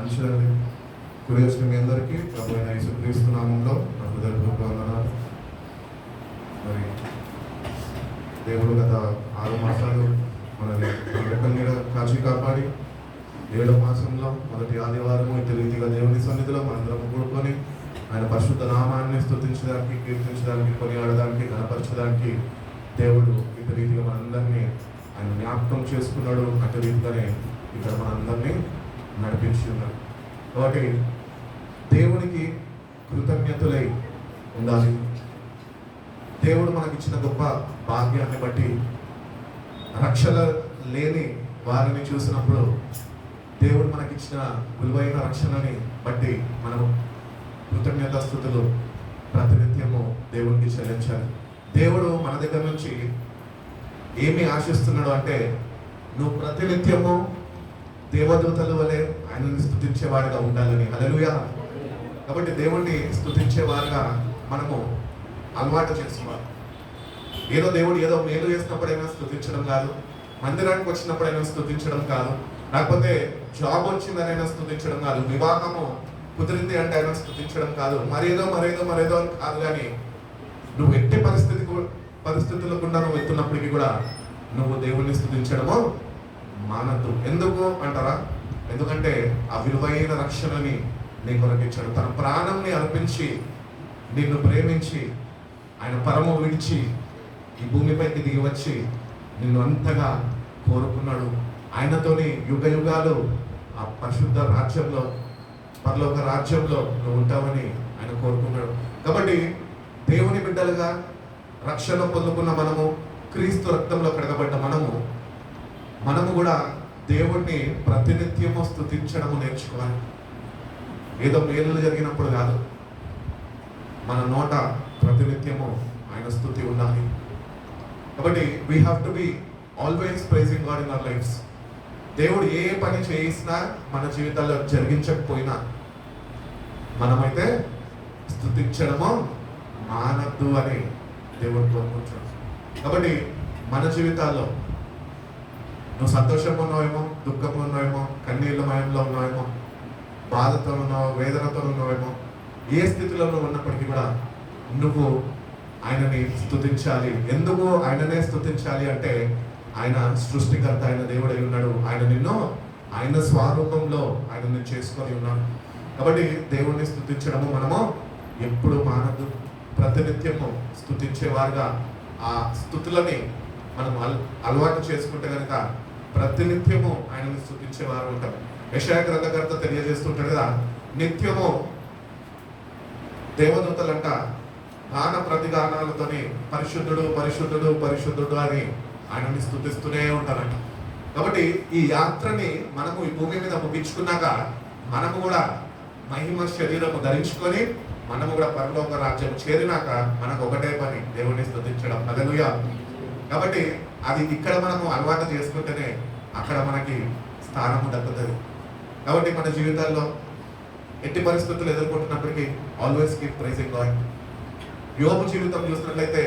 మంచిదండి. కుడివచ్చిన మీ అందరికీ ప్రభు అయిన యేసుక్రీస్తు నామంలో నా హృదయపూర్వక వందనాలు. మరి దేవుడు గత 6 మాసాలు మనల్ని రెక్కల మీద కాచి కాపాడి 7వ మాసంలో మొదటి ఆదివారం ఇటు రీతిగా దేవుని సన్నిధిలో మనందరం కూడుకొని ఆయన పరిశుద్ధ నామాన్ని స్తుతించడానికి, కీర్తించడానికి, కొనియాడడానికి, గణపరచడానికి దేవుడు ఇటు రీతిగా మనందరినీ ఆయన జ్ఞాపకం చేసుకున్నాడు. అటు రీతిగానే ఇక్కడ మనందరినీ నడిపించి ఉన్నాడు. కాబట్టి దేవునికి కృతజ్ఞతలై ఉండాలి. దేవుడు మనకిచ్చిన గొప్ప భాగ్యాన్ని బట్టి, రక్షణ లేని వారిని చూసినప్పుడు దేవుడు మనకిచ్చిన విలువైన రక్షణని బట్టి మనము కృతజ్ఞతాస్తుతులు ప్రతినిత్యము దేవునికి చెల్లించాలి. దేవుడు మన దగ్గర నుంచి ఏమి ఆశిస్తున్నాడు అంటే, నువ్వు ప్రతినిత్యము దేవదూతల వలె ఆయనని స్తుతించేవాడిగా ఉండాలని. హల్లెలూయా. కాబట్టి దేవుణ్ణి స్తుతించేవారుగా మనము అలవాటు చేసుకోవాలి. దేవుడు ఏదో మేలు చేసినప్పుడైనా స్తుతించడం కాదు, మందిరానికి వచ్చినప్పుడైనా స్తుతించడం కాదు, లేకపోతే జాబ్ వచ్చిందనైనా స్తుతించడం కాదు, వివాహము కుదిరింది అంటే అయినా స్తుతించడం కాదు, మరేదో అని కాదు. కానీ నువ్వు ఎట్టి పరిస్థితుల్లో గుండా నువ్వు వెళ్తున్నప్పటికీ కూడా నువ్వు దేవుణ్ణి స్తుతించడము మానద్దు. ఎందుకు అంటారా? ఎందుకంటే ఆ విలువైన రక్షణని నీ కొరకిచ్చాడు. తన ప్రాణంని అర్పించి నిన్ను ప్రేమించి ఆయన పరము విడిచి ఈ భూమిపైకి దిగి వచ్చి నిన్ను అంతగా కోరుకున్నాడు. ఆయనతోని యుగ యుగాలు ఆ పరిశుద్ధ రాజ్యంలో, పరలోక రాజ్యంలో నువ్వు ఉంటావని ఆయన కోరుకున్నాడు. కాబట్టి దేవుని బిడ్డలుగా రక్షణ పొందుకున్న మనము, క్రీస్తు రక్తంలో కడగబడ్డ మనము కూడా దేవుణ్ణి ప్రతినిత్యము స్తుతించడము నేర్చుకోవాలి. ఏదో మేలు జరిగినప్పుడు కాదు, మన నోట ప్రతినిత్యము ఆయన స్తుతి ఉండాలి. కాబట్టి we have to be always praising God in our lives. దేవుడు ఏ పని చేసినా మన జీవితాల్లో జరిగించకపోయినా మనమైతే స్తుతించడము మానద్దు అని దేవుడు కోరుకుంటున్నాడు. కాబట్టి మన జీవితాల్లో నువ్వు సంతోషంగా ఉన్నావేమో, దుఃఖంగా ఉన్నావేమో, కన్నీళ్ళ మయంలో ఉన్నావేమో, బాధతో ఉన్నావు, వేదనతో ఉన్నావేమో, ఏ స్థితిలో నువ్వు ఉన్నప్పటికీ కూడా నువ్వు ఆయనని స్తుతించాలి. ఎందుకు ఆయననే స్తుతించాలి అంటే, ఆయన సృష్టికర్త, ఆయన దేవుడై ఉన్నాడు. ఆయన నిన్ను ఆయన స్వరూపంలో ఆయనని చేసుకొని ఉన్నాడు. కాబట్టి దేవుణ్ణి స్తుతించడము మనము ఎప్పుడు మానద్దు. ప్రతినిత్యము స్తుతించేవారుగా ఆ స్తుతులని మనం అలవాటు చేసుకుంటే కనుక ప్రతినిత్యము ఆయనని స్తుతించేవారు ఉంటాం. యెషయా గ్రంథకర్త తెలియజేస్తుంటాడు కదా, నిత్యము దేవదూతలంట గాన ప్రతిగానాలతోని పరిశుద్ధుడు పరిశుద్ధుడు పరిశుద్ధుడు అని ఆయనని స్తుతిస్తూనే ఉంటారంట. కాబట్టి ఈ యాత్రని మనము ఈ భూమి మీద ముగించుకున్నాక మనము కూడా మహిమ శరీరము ధరించుకొని మనము కూడా పరలోక రాజ్యం చేరినాక మనకు ఒకటే పని, దేవుణ్ణి స్తుతించడం. హల్లెలూయా. కాబట్టి అది ఇక్కడ మనము అలవాటు చేసుకుంటేనే అక్కడ మనకి స్థానము దక్కుతుంది. కాబట్టి మన జీవితాల్లో ఎట్టి పరిస్థితులు ఎదుర్కొంటున్నప్పటికీ ఆల్వేస్ కీప్ ప్రైజింగ్ గాడ్. యోబు జీవితం చూసినట్లయితే,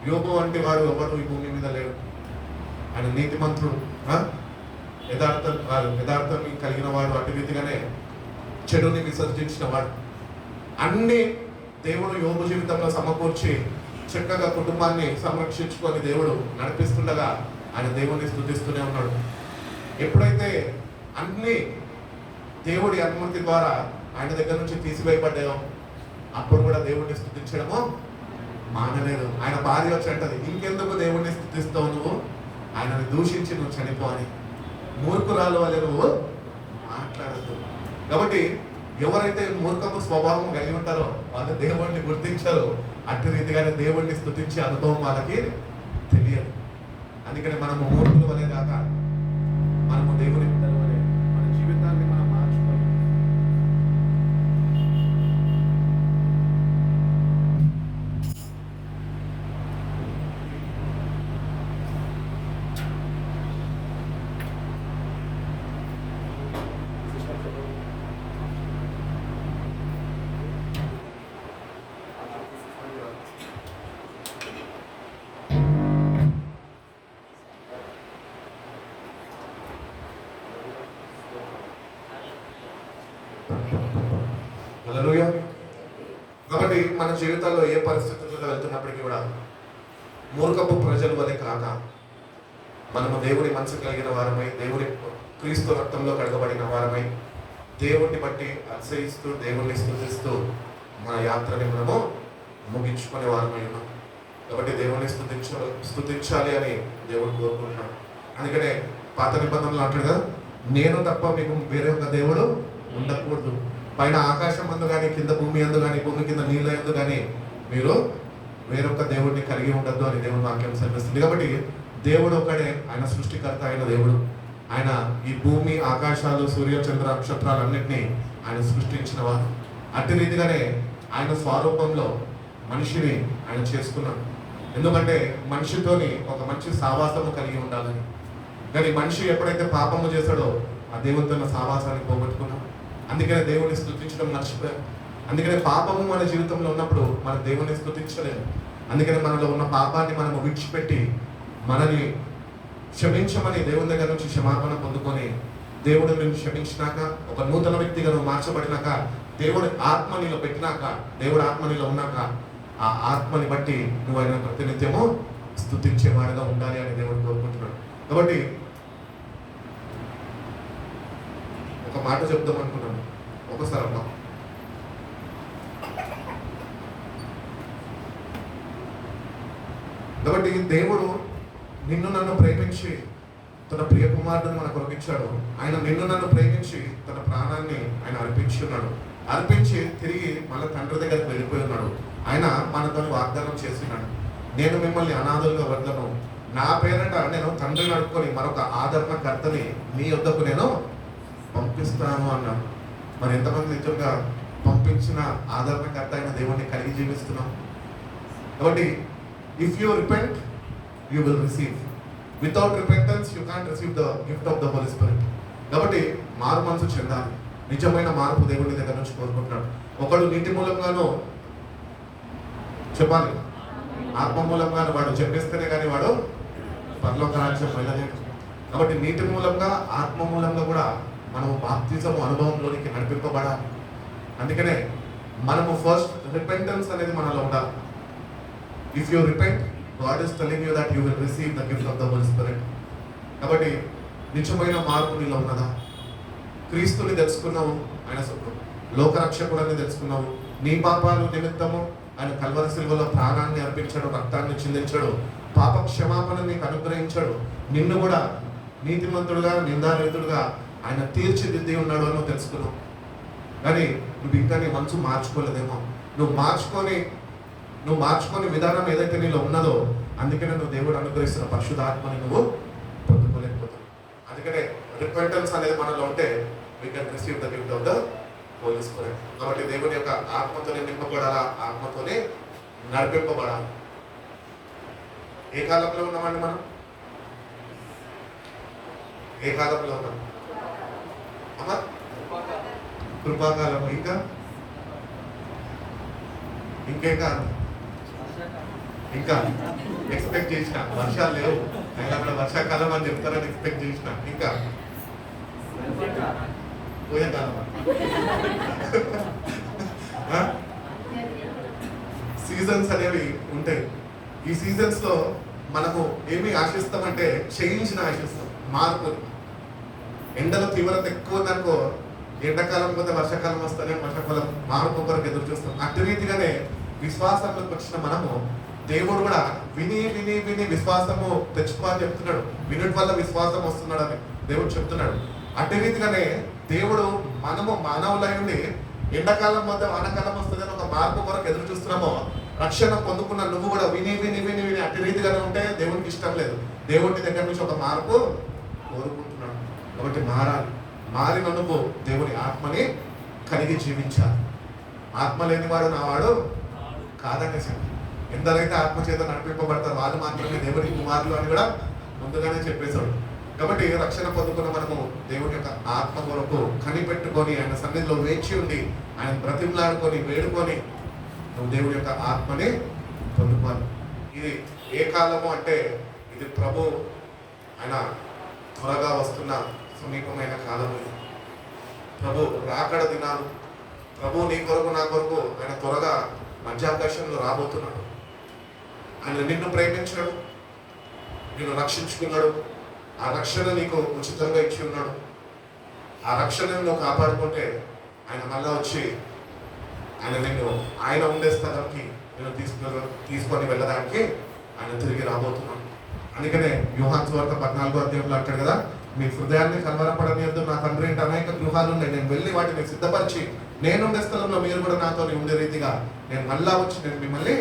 యోబు వంటి వాడు ఎవరు ఈ భూమి మీద లేడు. ఆయన నీతిమంతుడు, యథార్థం కలిగిన వాడు, అటు రీతిగానే చెడుని విసర్జించిన వాడు. అన్ని దేవుడు యోబు జీవితంలో సమకూర్చి చక్కగా కుటుంబాన్ని సంరక్షించుకొని దేవుడు నడిపిస్తుండగా ఆయన దేవుడిని స్తుతిస్తూనే ఉన్నాడు. ఎప్పుడైతే అన్ని దేవుడి అనుమతి ద్వారా ఆయన దగ్గర నుంచి తీసివేయబడ్డాయో అప్పుడు కూడా దేవుడిని స్తుతించడము మానలేదు. ఆయన భార్య వచ్చి అంటది, ఇంకెందుకు దేవుడిని స్తుతిస్తావు, నువ్వు ఆయనని దూషించి నువ్వు చనిపో అని. మూర్ఖురాలు వల్ల నువ్వు మాట్లాడద్దు. కాబట్టి ఎవరైతే మూర్ఖపు స్వభావం కలిగి ఉంటారో వాళ్ళు దేవుడిని గుర్తించారో, అట్టి రీతిగానే దేవుడిని స్తుతించే అనుభవం వాళ్ళకి తెలియదు. అందుకని మనము మూర్ఖుల వలె కాక మనము దేవుని బిడ్డల వలె మన జీవితాన్ని మనం మార్చుకోవాలి. హల్లెలూయా. కాబట్టి మన జీవితాల్లో ఏ పరిస్థితుల్లో వెళ్తున్నప్పటికీ కూడా మూర్ఖపు ప్రజల వలె కాక మనము దేవుని మనసు కలిగిన వారమై, దేవుని క్రీస్తు రక్తంలో కడగబడిన వారమై, దేవుణ్ణి బట్టి అతిశయిస్తూ దేవుణ్ణి స్తుతిస్తూ మన యాత్రని మనము ముగించుకునే వారమై ఉన్నాం. కాబట్టి దేవుణ్ణి స్తుతించాలి అని దేవుడు కోరుకుంటున్నాడు. అందుకనే పాత నిబంధనలు అంటాడు కదా, నేను తప్ప మీకు వేరే ఒక దేవుడు ఉండకూడదు. పైన ఆకాశం అందు కానీ, కింద భూమి అందు కానీ, భూమి కింద నీళ్ళ అందు కానీ మీరు వేరొక దేవుడిని కలిగి ఉండద్దు అని దేవుని వాక్యం సెలవిస్తుంది. కాబట్టి దేవుడు ఒకడే, ఆయన సృష్టికర్త అయిన దేవుడు. ఆయన ఈ భూమి, ఆకాశాలు, సూర్య, చంద్ర, నక్షత్రాలన్నింటినీ ఆయన సృష్టించిన వారు. అట్టి రీతిగానే ఆయన స్వరూపంలో మనిషిని ఆయన చేసుకున్నాడు. ఎందుకంటే మనిషితోని ఒక మంచి సావాసము కలిగి ఉండాలని. కానీ మనిషి ఎప్పుడైతే పాపము చేశాడో ఆ దేవునితో ఉన్న సావాసాన్ని పోగొట్టుకున్నాం. అందుకనే దేవుని స్తుతించడం మర్చిపోయాం. అందుకనే పాపము మన జీవితంలో ఉన్నప్పుడు మన దేవుని స్తుతించలేము. అందుకనే మనలో ఉన్న పాపాన్ని మనము విడిచిపెట్టి మనని క్షమించమని దేవుని దగ్గర నుంచి క్షమాపణ పొందుకొని, దేవుడు నిన్ను క్షమించినాక, ఒక నూతన వ్యక్తిగా నువ్వు మార్చబడినాక, దేవుడి ఆత్మ నీలో పెట్టినాక, దేవుడి ఆత్మ నీలో ఉన్నాక, ఆ ఆత్మని బట్టి నువ్వు ఆయన ప్రతినిత్యము స్తుతించేవాడుగా ఉండాలి అని దేవుడు కోరుకుంటున్నాడు. కాబట్టి ఒక మాట చెప్దాం అనుకున్నాను. ఒకసారి అమ్మా, కాబట్టి దేవుడు నిన్ను నన్ను ప్రేమించి తన ప్రియ కుమారుడిని మన కొరకిచ్చాడు. ఆయన నిన్ను నన్ను ప్రేమించి తన ప్రాణాన్ని ఆయన అర్పించి ఉన్నాడు. అర్పించి తిరిగి మళ్ళీ తండ్రి దగ్గరికి వెళ్ళిపోయి ఉన్నాడు. ఆయన మనతో వాగ్దానం చేస్తున్నాడు, నేను మిమ్మల్ని అనాథులుగా వదలను, నా పేరట నేను తండ్రిని అడుక్కొని మరొక ఆదరణకర్తని మీ వద్దకు నేను పంపిస్తాను అన్నాడు. మరి ఎంతమంది నిజంగా పంపించిన ఆదరణకర్త అయిన దేవుణ్ణి కలిగి జీవిస్తున్నాం? కాబట్టి if you repent you will receive. Without repentance you can't receive the gift of the Holy Spirit. కాబట్టి మారు మనసు చెందాలి. నిజమైన మార్పు దేవుడి దగ్గర నుంచి కోరుకుంటున్నాడు. ఒకడు నీటి మూలంగానో చెప్పాలి, ఆత్మ మూలంగాను వాడు చెప్పేస్తేనే కానీ వాడు పరలోక రాజ్యం వెళ్ళలేడు. కాబట్టి నీటి మూలంగా, ఆత్మ మూలంగా కూడా మనము బాప్తిజము అనుభవంలోనికి నడిపింపబడాలి. అందుకనే మనము ఫస్ట్ రిపెంటెన్స్ అనేది మనలో ఉండాలి. If you repent, God is telling you that you will receive the gift of the Holy Spirit. కాబట్టి నిజమైన మార్పు నీలో ఉన్నదా? క్రీస్తుని తెలుసుకున్నావు, ఆయన లోకరక్షకుడని తెలుసుకున్నావు, నీ పాపాలు నిమిత్తము ఆయన కల్వరి శిలువలో ప్రాణాన్ని అర్పించాడు, రక్తాన్ని చిందించాడు, పాప క్షమాపణ నీకు అనుగ్రహించాడు, నిన్ను కూడా నీతిమంతుడుగా, నిందారహితుడుగా ఆయన తీర్చిదిద్ది ఉన్నాడు అని నువ్వు తెలుసుకున్నావు. కానీ నువ్వు ఇంకా నీ మనసు మార్చుకోలేదేమో. నువ్వు మార్చుకొని విధానం ఏదైతే నీలో ఉన్నదో, అందుకనే నువ్వు దేవుడు అనుగ్రహిస్తున్న పరిశుద్ధాత్మని నువ్వు పొందుకోలేకపోతావు. అందుకనే రిపెంటెన్స్ అనేది మనలో ఉంటే we can receive the gift of the Holy Spirit. కాబట్టి దేవుని యొక్క ఆత్మతోనే నింపబడాలా, ఆత్మతోనే నడిపింపబడాలి. ఏ కాలంలో ఉన్నామండి మనం? ఏ కాలంలో ఉన్నాం అమ్మా? కృపాకాలం. ఇంకే కాలం ఇంకా ఎక్స్పెక్ట్ చేసిన వర్షాలు లేవు, అయినా కూడా వర్షాకాలం అని చెప్తారని ఎక్స్పెక్ట్ చేసిన. ఇంకా పోయే కాలం. సీజన్స్ అనేవి ఉంటాయి. ఈ సీజన్స్ లో మనము ఏమి ఆశిస్తామంటే చేంజ్ని ఆశిస్తాం, మార్పుని. ఎండల తీవ్రత ఎక్కువ ఉందనుకో, ఎండాకాలం పోతే వర్షాకాలం వస్తేనే వర్షాకాలం మార్పు కొరకు ఎదురు చూస్తాం. అటు రీతిగానే విశ్వాసంలోకి వచ్చిన మనము, దేవుడు కూడా విని విని విని విశ్వాసము తెచ్చుకోవాలని చెప్తున్నాడు. వినుటి వల్ల విశ్వాసం వస్తున్నాడు అని దేవుడు చెప్తున్నాడు. అటు రీతిగానే దేవుడు మనము మానవులై ఉండి ఎండాకాలం వద్ద వానకాలం వస్తుందని ఒక మార్పు కొరకు ఎదురు చూస్తున్నామో, రక్షణ పొందుకున్న నువ్వు కూడా విని విని విని విని అటు రీతిగానే ఉంటే దేవునికి ఇష్టం లేదు. దేవుడి దగ్గర నుంచి ఒక మార్పు కోరుకుంటున్నాడు. కాబట్టి మారిన నువ్వు దేవుని ఆత్మని కలిగి జీవించాలి. ఆత్మ లేనివాడు నావాడు కాదనేసి, ఎందరైతే ఆత్మ చేత నడిపింపబడతారు వాళ్ళు మాత్రమే దేవుని కుమారులు అని కూడా ముందుగానే చెప్పేశాడు. కాబట్టి రక్షణ పొందుకున్న మనము దేవుని యొక్క ఆత్మ కొరకు కనిపెట్టుకొని ఆయన సన్నిధిలో వేచి ఉండి ఆయన బ్రతిమలాడుకొని వేడుకొని నువ్వు దేవుడి యొక్క ఆత్మని పొందుకోవాలి. ఇది ఏ కాలము అంటే ఇది ప్రభు ఆయన త్వరగా వస్తున్న సమీపమైన కాలం. ప్రభు రాకడ దినాలు, ప్రభు నీ కొరకు నా కొరకు ఆయన త్వరగా మధ్యాకాశంలో రాబోతున్నాడు. ఆయన నిన్ను ప్రేమించాడు, నిన్ను రక్షించుకున్నాడు, ఆ రక్షణ నీకు ఉచితంగా ఇచ్చి ఉన్నాడు. ఆ రక్షణను నువ్వు కాపాడుకుంటే ఆయన మళ్ళా వచ్చి ఆయన ఉండే స్థలంకి నేను తీసుకొని వెళ్ళడానికి ఆయన తిరిగి రాబోతున్నాడు. అందుకనే యోహాను సువార్త 14వ అధ్యాయంలో అంటాడు కదా, మీ హృదయాన్ని కలవరపడనియద్దు, నా తండ్రి ఏంటి అనేక గృహాలు ఉన్నాయి, నేను వెళ్ళి వాటిని సిద్ధపరిచి నేనుండే స్థలంలో మీరు కూడా నాతో ఉండే రీతిగా నేను మళ్ళా వచ్చి నేను మిమ్మల్ని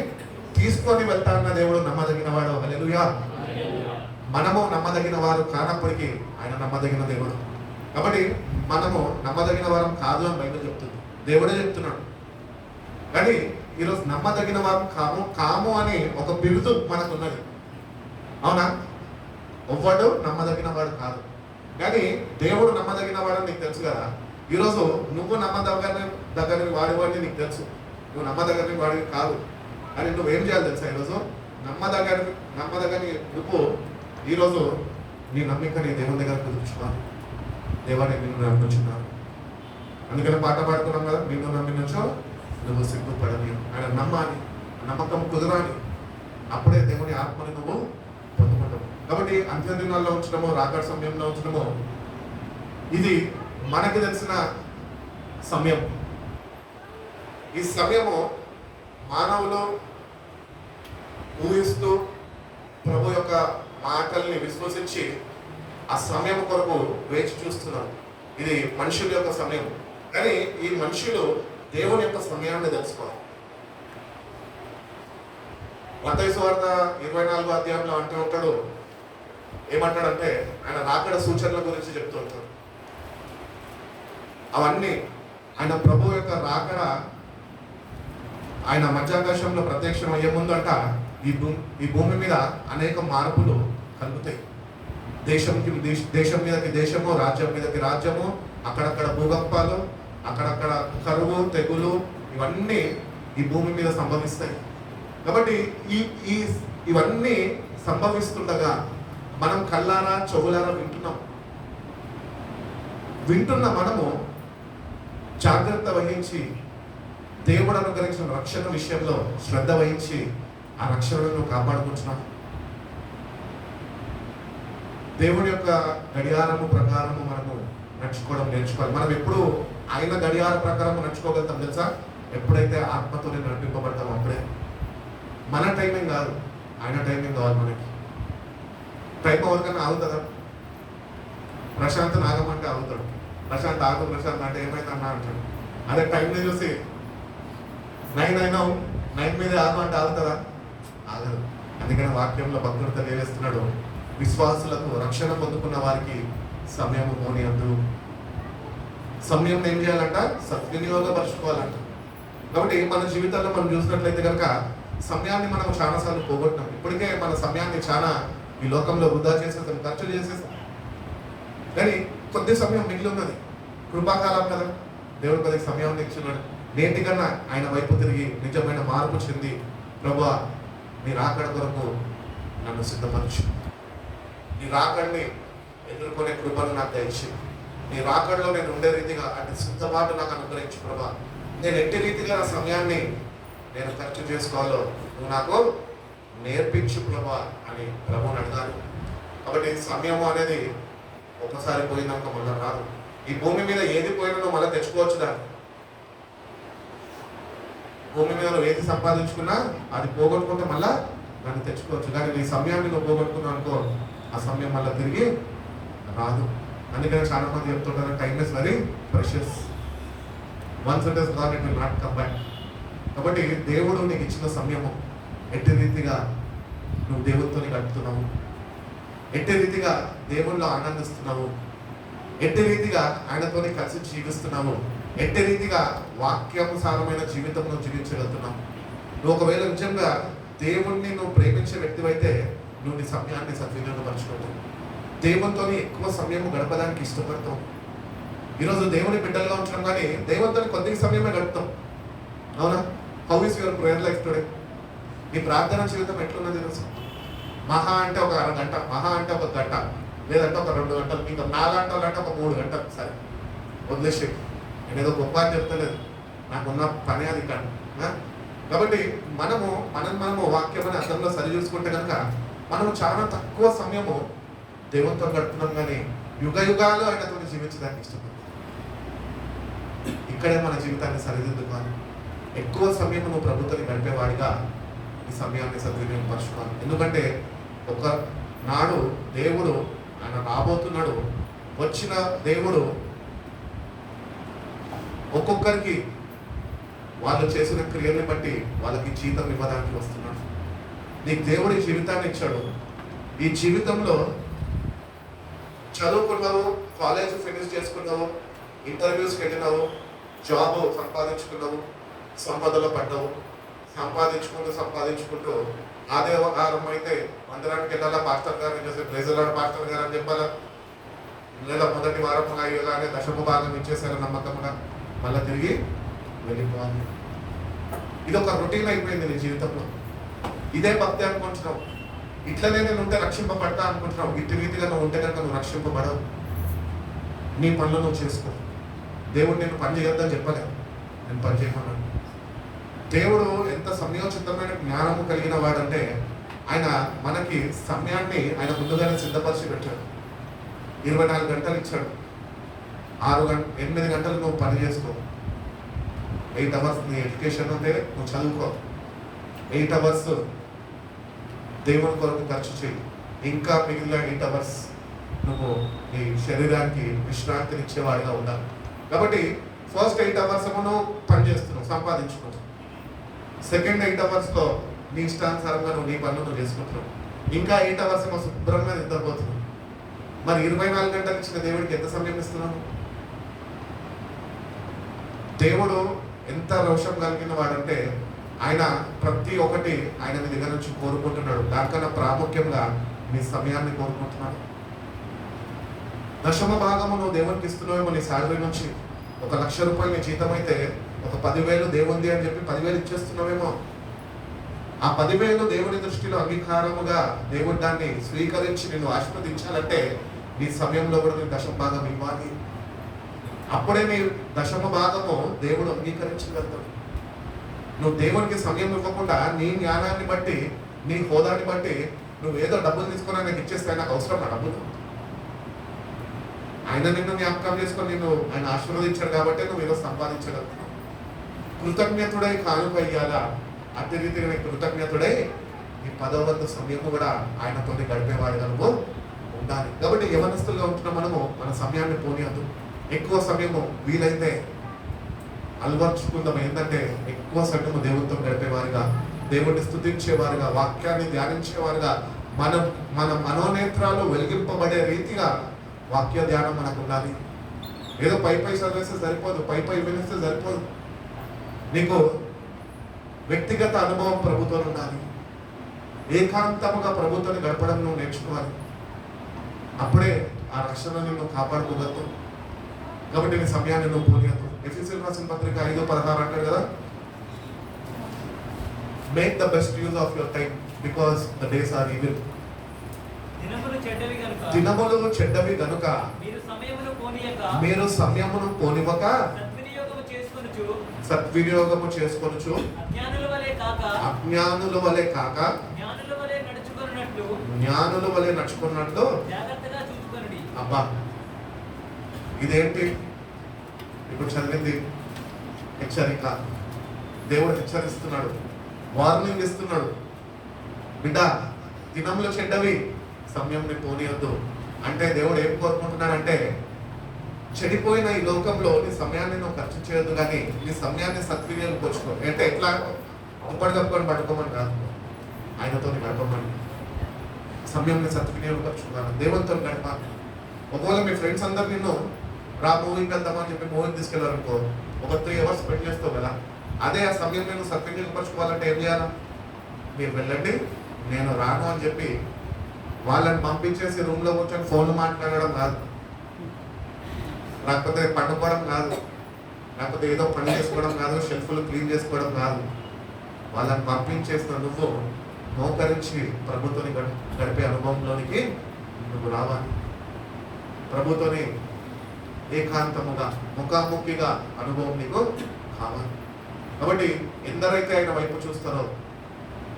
తీసుకొని వెళ్తానన్న దేవుడు నమ్మదగిన వాడు. హల్లెలూయా. మనము నమ్మదగిన వారు కానప్పటికీ ఆయన నమ్మదగిన దేవుడు. కాబట్టి మనము నమ్మదగిన వారం కాదు అని బైబిల్ చెప్తుంది, దేవుడే చెప్తున్నాడు. కానీ ఈరోజు నమ్మదగిన వారం కాము అని ఒక బిరుదు మనకున్నది. అవునా? ఎవ్వడు నమ్మదగిన వాడు కాదు, కానీ దేవుడు నమ్మదగిన వాడని నీకు తెలుసు కదా. ఈరోజు నువ్వు నమ్మదగిన వాడిని నీకు తెలుసు, నువ్వు నమ్మదగిన వాడివి కాదు. కానీ నువ్వేం చేయాలి తెలుసా? ఈరోజు నమ్మదగని నువ్వు ఈరోజు నీ నమ్మికని దేవుని దగ్గర కుదుర్చుకోవాలి. దేవాన్ని నిన్ను నమ్ముచున్నాను, అందుకని పాట పాడుకున్నాం కదా, నిన్ను నమ్మినచో నువ్వు సిగ్గుపడని, ఆయన నమ్మాలి, నమ్మకం కుదరాలి, అప్పుడే దేవుని ఆత్మని నువ్వు పొందుకుంటావు. కాబట్టి అంత్య దినాల్లో ఉంచడము, రాకడ సమయంలో ఉంచడము, ఇది మనకి తెలిసిన సమయం. ఈ సమయము మానవులు ఊహిస్తూ ప్రభు యొక్క మాటల్ని విశ్వసించి ఆ సమయం కొరకు వేచి చూస్తున్నారు. ఇది మనుషుల యొక్క సమయం. కానీ ఈ మనుషులు దేవుని యొక్క సమయాన్ని తెలుసుకోవాలి. మత్తయి సువార్త 24వ అధ్యాయంలో అంటూ ఉంటాడు, ఏమంటాడంటే ఆయన రాకడ సూచనల గురించి చెప్తూ ఉంటాడు. అవన్నీ ఆయన ప్రభు యొక్క రాకడ ఆయన మధ్యాకాశంలో ప్రత్యక్షం అయ్యే ముందు అంట ఈ భూమి మీద అనేక మార్పులు కలుగుతాయి. దేశం మీదకి దేశము, రాజ్యం మీదకి రాజ్యము, అక్కడక్కడ భూకంపాలు, అక్కడక్కడ కరువు, తెగులు, ఇవన్నీ ఈ భూమి మీద సంభవిస్తాయి. కాబట్టి ఇవన్నీ సంభవిస్తుండగా మనం కళ్ళారా చెవులారా వింటున్న మనము జాగ్రత్త వహించి దేవుడు అనుగ్రహించిన రక్షణ విషయంలో శ్రద్ధ వహించి ఆ రక్షణను కాపాడుకుంటున్నాం. దేవుని యొక్క గడియారము ప్రకారము మనము నడుచుకోవడం నేర్చుకోవాలి. మనం ఎప్పుడు ఆయన గడియార ప్రకారం నడుచుకోగలుగుతాం తెలుసా? ఎప్పుడైతే ఆత్మతోనే నడిపింపబడతాం అప్పుడే. మన టైమింగ్ కాదు, ఆయన టైమింగ్ కావాలి మనకి. టైం ఎవరికైనా ఆగుతుందా? ప్రశాంత్ ఆగమంటే ఆగుతాడు. ప్రశాంత్ అంటే ఏమైంది అన్నా అంటాడు. అదే టైంని చూసి 9 అయినావు, 9 మీదే ఆగమంటే ఆగుతుందా? ఆగదు. అందుకని వాక్యంలో భక్తుడు తెలియజేస్తున్నాడు, విశ్వాసులకు, రక్షణ పొందుకున్న వారికి సమయము పోనీయద్దు. సమయం ఏం చేయాలంట? సద్వినియోగపరచుకోవాలంట. కాబట్టి మన జీవితాల్లో మనం చూసినట్లయితే కనుక సమయాన్ని మనం చాలాసార్లు పోగొట్టినాం. ఇప్పటికే మన సమయాన్ని చాలా ఈ లోకంలో వృధా చేసేసాం, ఖర్చు చేసేసాం. కానీ కొద్ది సమయం మిగిలి ఉన్నది, కృపాకాలం కదా, దేవుడు కొద్ది సమయాన్ని ఇచ్చినాడు. నేటికన్నా ఆయన వైపు తిరిగి నిజమైన మార్పు చెంది, ప్రభువా నీ రాకడ కొరకు నన్ను సిద్ధపరచు, నీ రాకడిని ఎదుర్కొనే కృపను నాకు దయచి, నీ రాకడలో నేను ఉండే రీతిగా అటు సిద్ధపాటు నాకు అనుగ్రహించు ప్రభా. నేను ఎట్టి రీతిగా నా సమయాన్ని నేను ఖర్చు చేసుకోవాలో నువ్వు నాకు నేర్పించు ప్రభా అని ప్రభువుని అడగాలి. కాబట్టి సమయము అనేది ఒకసారి పోయినాక మళ్ళీ రాదు. ఈ భూమి మీద ఏది పోయినా నువ్వు మళ్ళీ తెచ్చుకోవచ్చు దాన్ని. భూమి మీద నువ్వు ఏది సంపాదించుకున్నా అది పోగొట్టుకుంటే మళ్ళా దాన్ని తెచ్చుకోవచ్చు. కానీ నీ సమయాన్ని నువ్వు పోగొట్టుకున్నావు అనుకో, ఆ సమయం మళ్ళీ తిరిగి రాదు. అందుకని చాలా మంది చెప్తుంటారు, time is very precious, once it is gone it will not come back. కాబట్టి దేవుడు నీకు ఇచ్చిన సమయము ఎట్టి రీతిగా నువ్వు దేవుడితో గడుపుతున్నావు, ఎట్టి రీతిగా దేవుళ్ళలో ఆనందిస్తున్నావు, ఎట్టి రీతిగా ఆయనతో కలిసి జీవిస్తున్నావు, ఎట్టి రీతిగా వాక్యానుసారమైన జీవితం నువ్వు జీవించగలుగుతున్నావు. నువ్వు ఒకవేళ నిజంగా దేవుణ్ణి నువ్వు ప్రేమించే వ్యక్తివైతే నువ్వు నీ సమయాన్ని సద్వినియోగపరచుకోవు, దేవునితో ఎక్కువ సమయం గడపడానికి ఇష్టపడతావు. ఈరోజు దేవుని బిడ్డలుగా ఉంచడం కానీ దేవునితో కొద్ది సమయమే గడుపుతాం. అవునా? How is your prayer life today? నీ ప్రార్థన జీవితం ఎట్లున్నది తెలుసు? మహా అంటే ఒక అరగంట, మహా అంటే ఒక గంట, లేదంటే ఒక 2 గంటలు, ఇంకా 4 గంటలు అంటే ఒక 3 గంటలు, సరే వదిలేసి నేను ఏదో గొప్ప అని చెప్తలేదు, నాకున్న పని అది కాదు. కాబట్టి మనము వాక్యం అనే అర్థంలో సరి చూసుకుంటే కనుక మనము చాలా తక్కువ సమయము దేవునితో గడుపుతున్నాం, కానీ యుగ యుగాలు ఆయనతో జీవించడానికి ఇష్టపడతాం. ఇక్కడే మన జీవితాన్ని సరిదిద్దుకోవాలి. ఎక్కువ సమయం నువ్వు ప్రభుత్వాన్ని గడిపేవాడిగా ఈ సమయాన్ని సద్వినియోగపరచుకోవాలి. ఎందుకంటే ఒక నాడు దేవుడు ఆయన రాబోతున్నాడు. వచ్చిన దేవుడు ఒక్కొక్కరికి వాళ్ళు చేసిన క్రియల్ని బట్టి వాళ్ళకి జీతం ఇవ్వడానికి వస్తున్నాడు. నీకు దేవుడి జీవితాన్ని ఇచ్చాడు. ఈ జీవితంలో చదువుకున్నావు, కాలేజ్ ఫినిష్ చేసుకున్నావు, ఇంటర్వ్యూస్కి వెళ్ళినావు, జాబ్ సంపాదించుకున్నావు, సంపదలో పడ్డావు. సంపాదించుకుంటూ ఆదివారం అయితే మందిరానికి వెళ్ళాలా, పాస్టర్ గారు చేసే ప్రైజులాడు పాస్టర్ గారు అని చెప్పాలా, నెల మొదటి వారం అయ్యేలాగే దశమ భాగం ఇచ్చేసారు నమ్మకంగా మళ్ళీ తిరిగి వెళ్ళిపోవాలి. ఇది ఒక రొటీన్ అయిపోయింది నీ జీవితంలో. ఇదే భక్తి అనుకుంటున్నావు. ఇట్లనే నేను ఉంటే రక్షింపబడతా అనుకుంటున్నావు. ఇటు రీతిగా నువ్వు ఉంటే కనుక నువ్వు రక్షింపబడవు. నీ పనులు నువ్వు చేసుకో. దేవుడు నేను పని చేయొద్దని చెప్పలేదు, నేను పని చేయమన్నాను. దేవుడు ఎంత సమయోచితమైన జ్ఞానము కలిగిన వాడంటే ఆయన మనకి సమయాన్ని ఆయన ముందుగానే సిద్ధపరిచి పెట్టాడు. 24 గంటలు ఇచ్చాడు. 8 గంటలు నువ్వు పని చేసుకో. 8 అవర్స్ నీ ఎడ్యుకేషన్ ఉంటే నువ్వు చదువుకో. 8 అవర్స్ దేవుని కొరకు ఖర్చు చేయి. ఇంకా మిగిలిన 8 అవర్స్ నువ్వు నీ శరీరానికి విశ్రాంతిని ఇచ్చేవాడిగా ఉండాలి. కాబట్టి ఫస్ట్ 8 అవర్స్ ఏమో నువ్వు పని చేస్తున్నావు, సంపాదించుకుంటావు. సెకండ్ 8 అవర్స్లో నీ ఇష్టానుసారంగా నువ్వు నీ పనులు నువ్వు చేసుకుంటున్నావు. ఇంకా 8 అవర్స్ ఏమో శుభ్రంగా నిద్రపోతున్నావు. మరి 24 గంటలు ఇచ్చిన దేవుడికి ఎంత సమయం ఇస్తున్నావు? దేవుడు ఎంత రోషం కలిగిన వాడంటే ఆయన ప్రతి ఒక్కటి ఆయన నీ దగ్గర నుంచి కోరుకుంటున్నాడు. దానికన్నా ప్రాముఖ్యంగా నీ సమయాన్ని కోరుకుంటున్నాడు. దశమ భాగము నువ్వు దేవునికి ఇస్తున్నావేమో నీ శాలరీ నుంచి. 1,00,000 రూపాయలు నీ జీతం అయితే ఒక 10,000 దేవుంది అని చెప్పి 10,000 ఇచ్చేస్తున్నావేమో. ఆ 10,000 దేవుని దృష్టిలో అంగీకారముగా దేవుడు దాన్ని స్వీకరించి నిన్ను ఆశీర్వదించాలంటే నీ సమయంలో కూడా నీ దశమ భాగం ఇవ్వాలి. అప్పుడే నీ దశమ భాగము దేవుడు అంగీకరించగలుగుతాడు. నువ్వు దేవునికి సమయం ఇవ్వకుండా నీ జ్ఞానాన్ని బట్టి, నీ హోదాన్ని బట్టి నువ్వు ఏదో డబ్బులు తీసుకుని ఆయనకి ఇచ్చేస్తే నాకు అవసరం నా డబ్బులు. ఆయన నిన్ను జ్ఞాపకం చేసుకొని నిన్ను ఆయన ఆశీర్వదించాడు కాబట్టి నువ్వు ఏదో సంపాదించగలుగుతున్నావు. కృతజ్ఞతుడై కానుక ఇయ్యాలా. అట్టి రీతిగా నీ కృతజ్ఞతుడై ఈ 10వ వంతు సమయము కూడా ఆయనతో గడిపేవాడిగా నువ్వు ఉండాలి. కాబట్టి యవనస్తులుగా ఉంటున్న మనము మన సమయాన్ని పోనీయద్దు. ఎక్కువ సమయము వీలైతే అలవర్చుకుందాం. ఏంటంటే ఎక్కువ సమయము దేవునితో గడిపేవారుగా, దేవుడిని స్తుతించేవారుగా, వాక్యాన్ని ధ్యానించేవారుగా, మన మనోనేత్రాలు వెలిగింపబడే రీతిగా వాక్య ధ్యానం మనకు ఉండాలి. ఏదో పై చదివేస్తే సరిపోదు, పై వినిస్తే సరిపోదు. నీకు వ్యక్తిగత అనుభవం ప్రభుత్వం ఉండాలి. ఏకాంతముగా ప్రభుత్వాన్ని గడపడం నువ్వు నేర్చుకోవాలి. అప్పుడే ఆ రక్షణ నిన్ను కాపాడుకోగలదు. కాబట్టి నీ సమయాన్ని నువ్వు పోనీయద్దు. ఎఫెసీయులకు రాసిన పత్రిక 5:16 అంటాడు కదా, make the best use of your time because the days are evil. దినములు చెడ్డవి గనుక మీరు సమయమును పోనివ్వక సద్వినియోగము చేసుకొనుచు అజ్ఞానుల వలె కాక జ్ఞానుల వలె నడుచుకున్నట్లు. అబ్బా, ఇదేంటి ఇప్పుడు చదివింది? హెచ్చరిక. దేవుడు హెచ్చరిస్తున్నాడు, వార్నింగ్ ఇస్తున్నాడు. బిడ్డ, దినములు చెడ్డవి, సమయంని పోనీయొద్దు. అంటే దేవుడు ఏం కోరుకుంటున్నాడంటే చెడిపోయిన ఈ లోకంలో నీ సమయాన్ని నువ్వు ఖర్చు చేయొద్దు, కానీ నీ సమయాన్ని సద్వినియోగపరుచుకో. అంటే ఎట్లా అప్పటికప్పుడు పట్టుకోమని కాదు, ఆయనతో గడపమని. సమయాన్ని సద్వినియోగపరచుకోవాలి, దేవునితో గడపాలి. ఒకవేళ మీ ఫ్రెండ్స్ అందరు నిన్ను రా మూవీకి వెళ్దామని చెప్పి మూవీకి తీసుకెళ్ళారనుకో, ఒక 3 అవర్స్ స్పెండ్ చేస్తావు కదా. అదే ఆ సమయం నేను సద్వినియోగపరచుకోవాలంటే ఏం చేయాలా? మీరు వెళ్ళండి, నేను రాను అని చెప్పి వాళ్ళని పంపించేసి రూమ్లో కూర్చొని ఫోన్ మాట్లాడడం కాదు, లేకపోతే పండుకోవడం కాదు, లేకపోతే ఏదో పని చేసుకోవడం కాదు, షెల్ఫ్లు క్లీన్ చేసుకోవడం కాదు. వాళ్ళని పంపించేసిన నువ్వు మోకరించి ప్రభుత్వాన్ని గడిపే అనుభవంలోనికి నువ్వు రావాలి. ప్రభుత్వాన్ని ఏకాంతముగా ముఖాముఖిగా అనుభవం నీకు కావాలి. కాబట్టి ఎందరైతే ఆయన వైపు చూస్తారో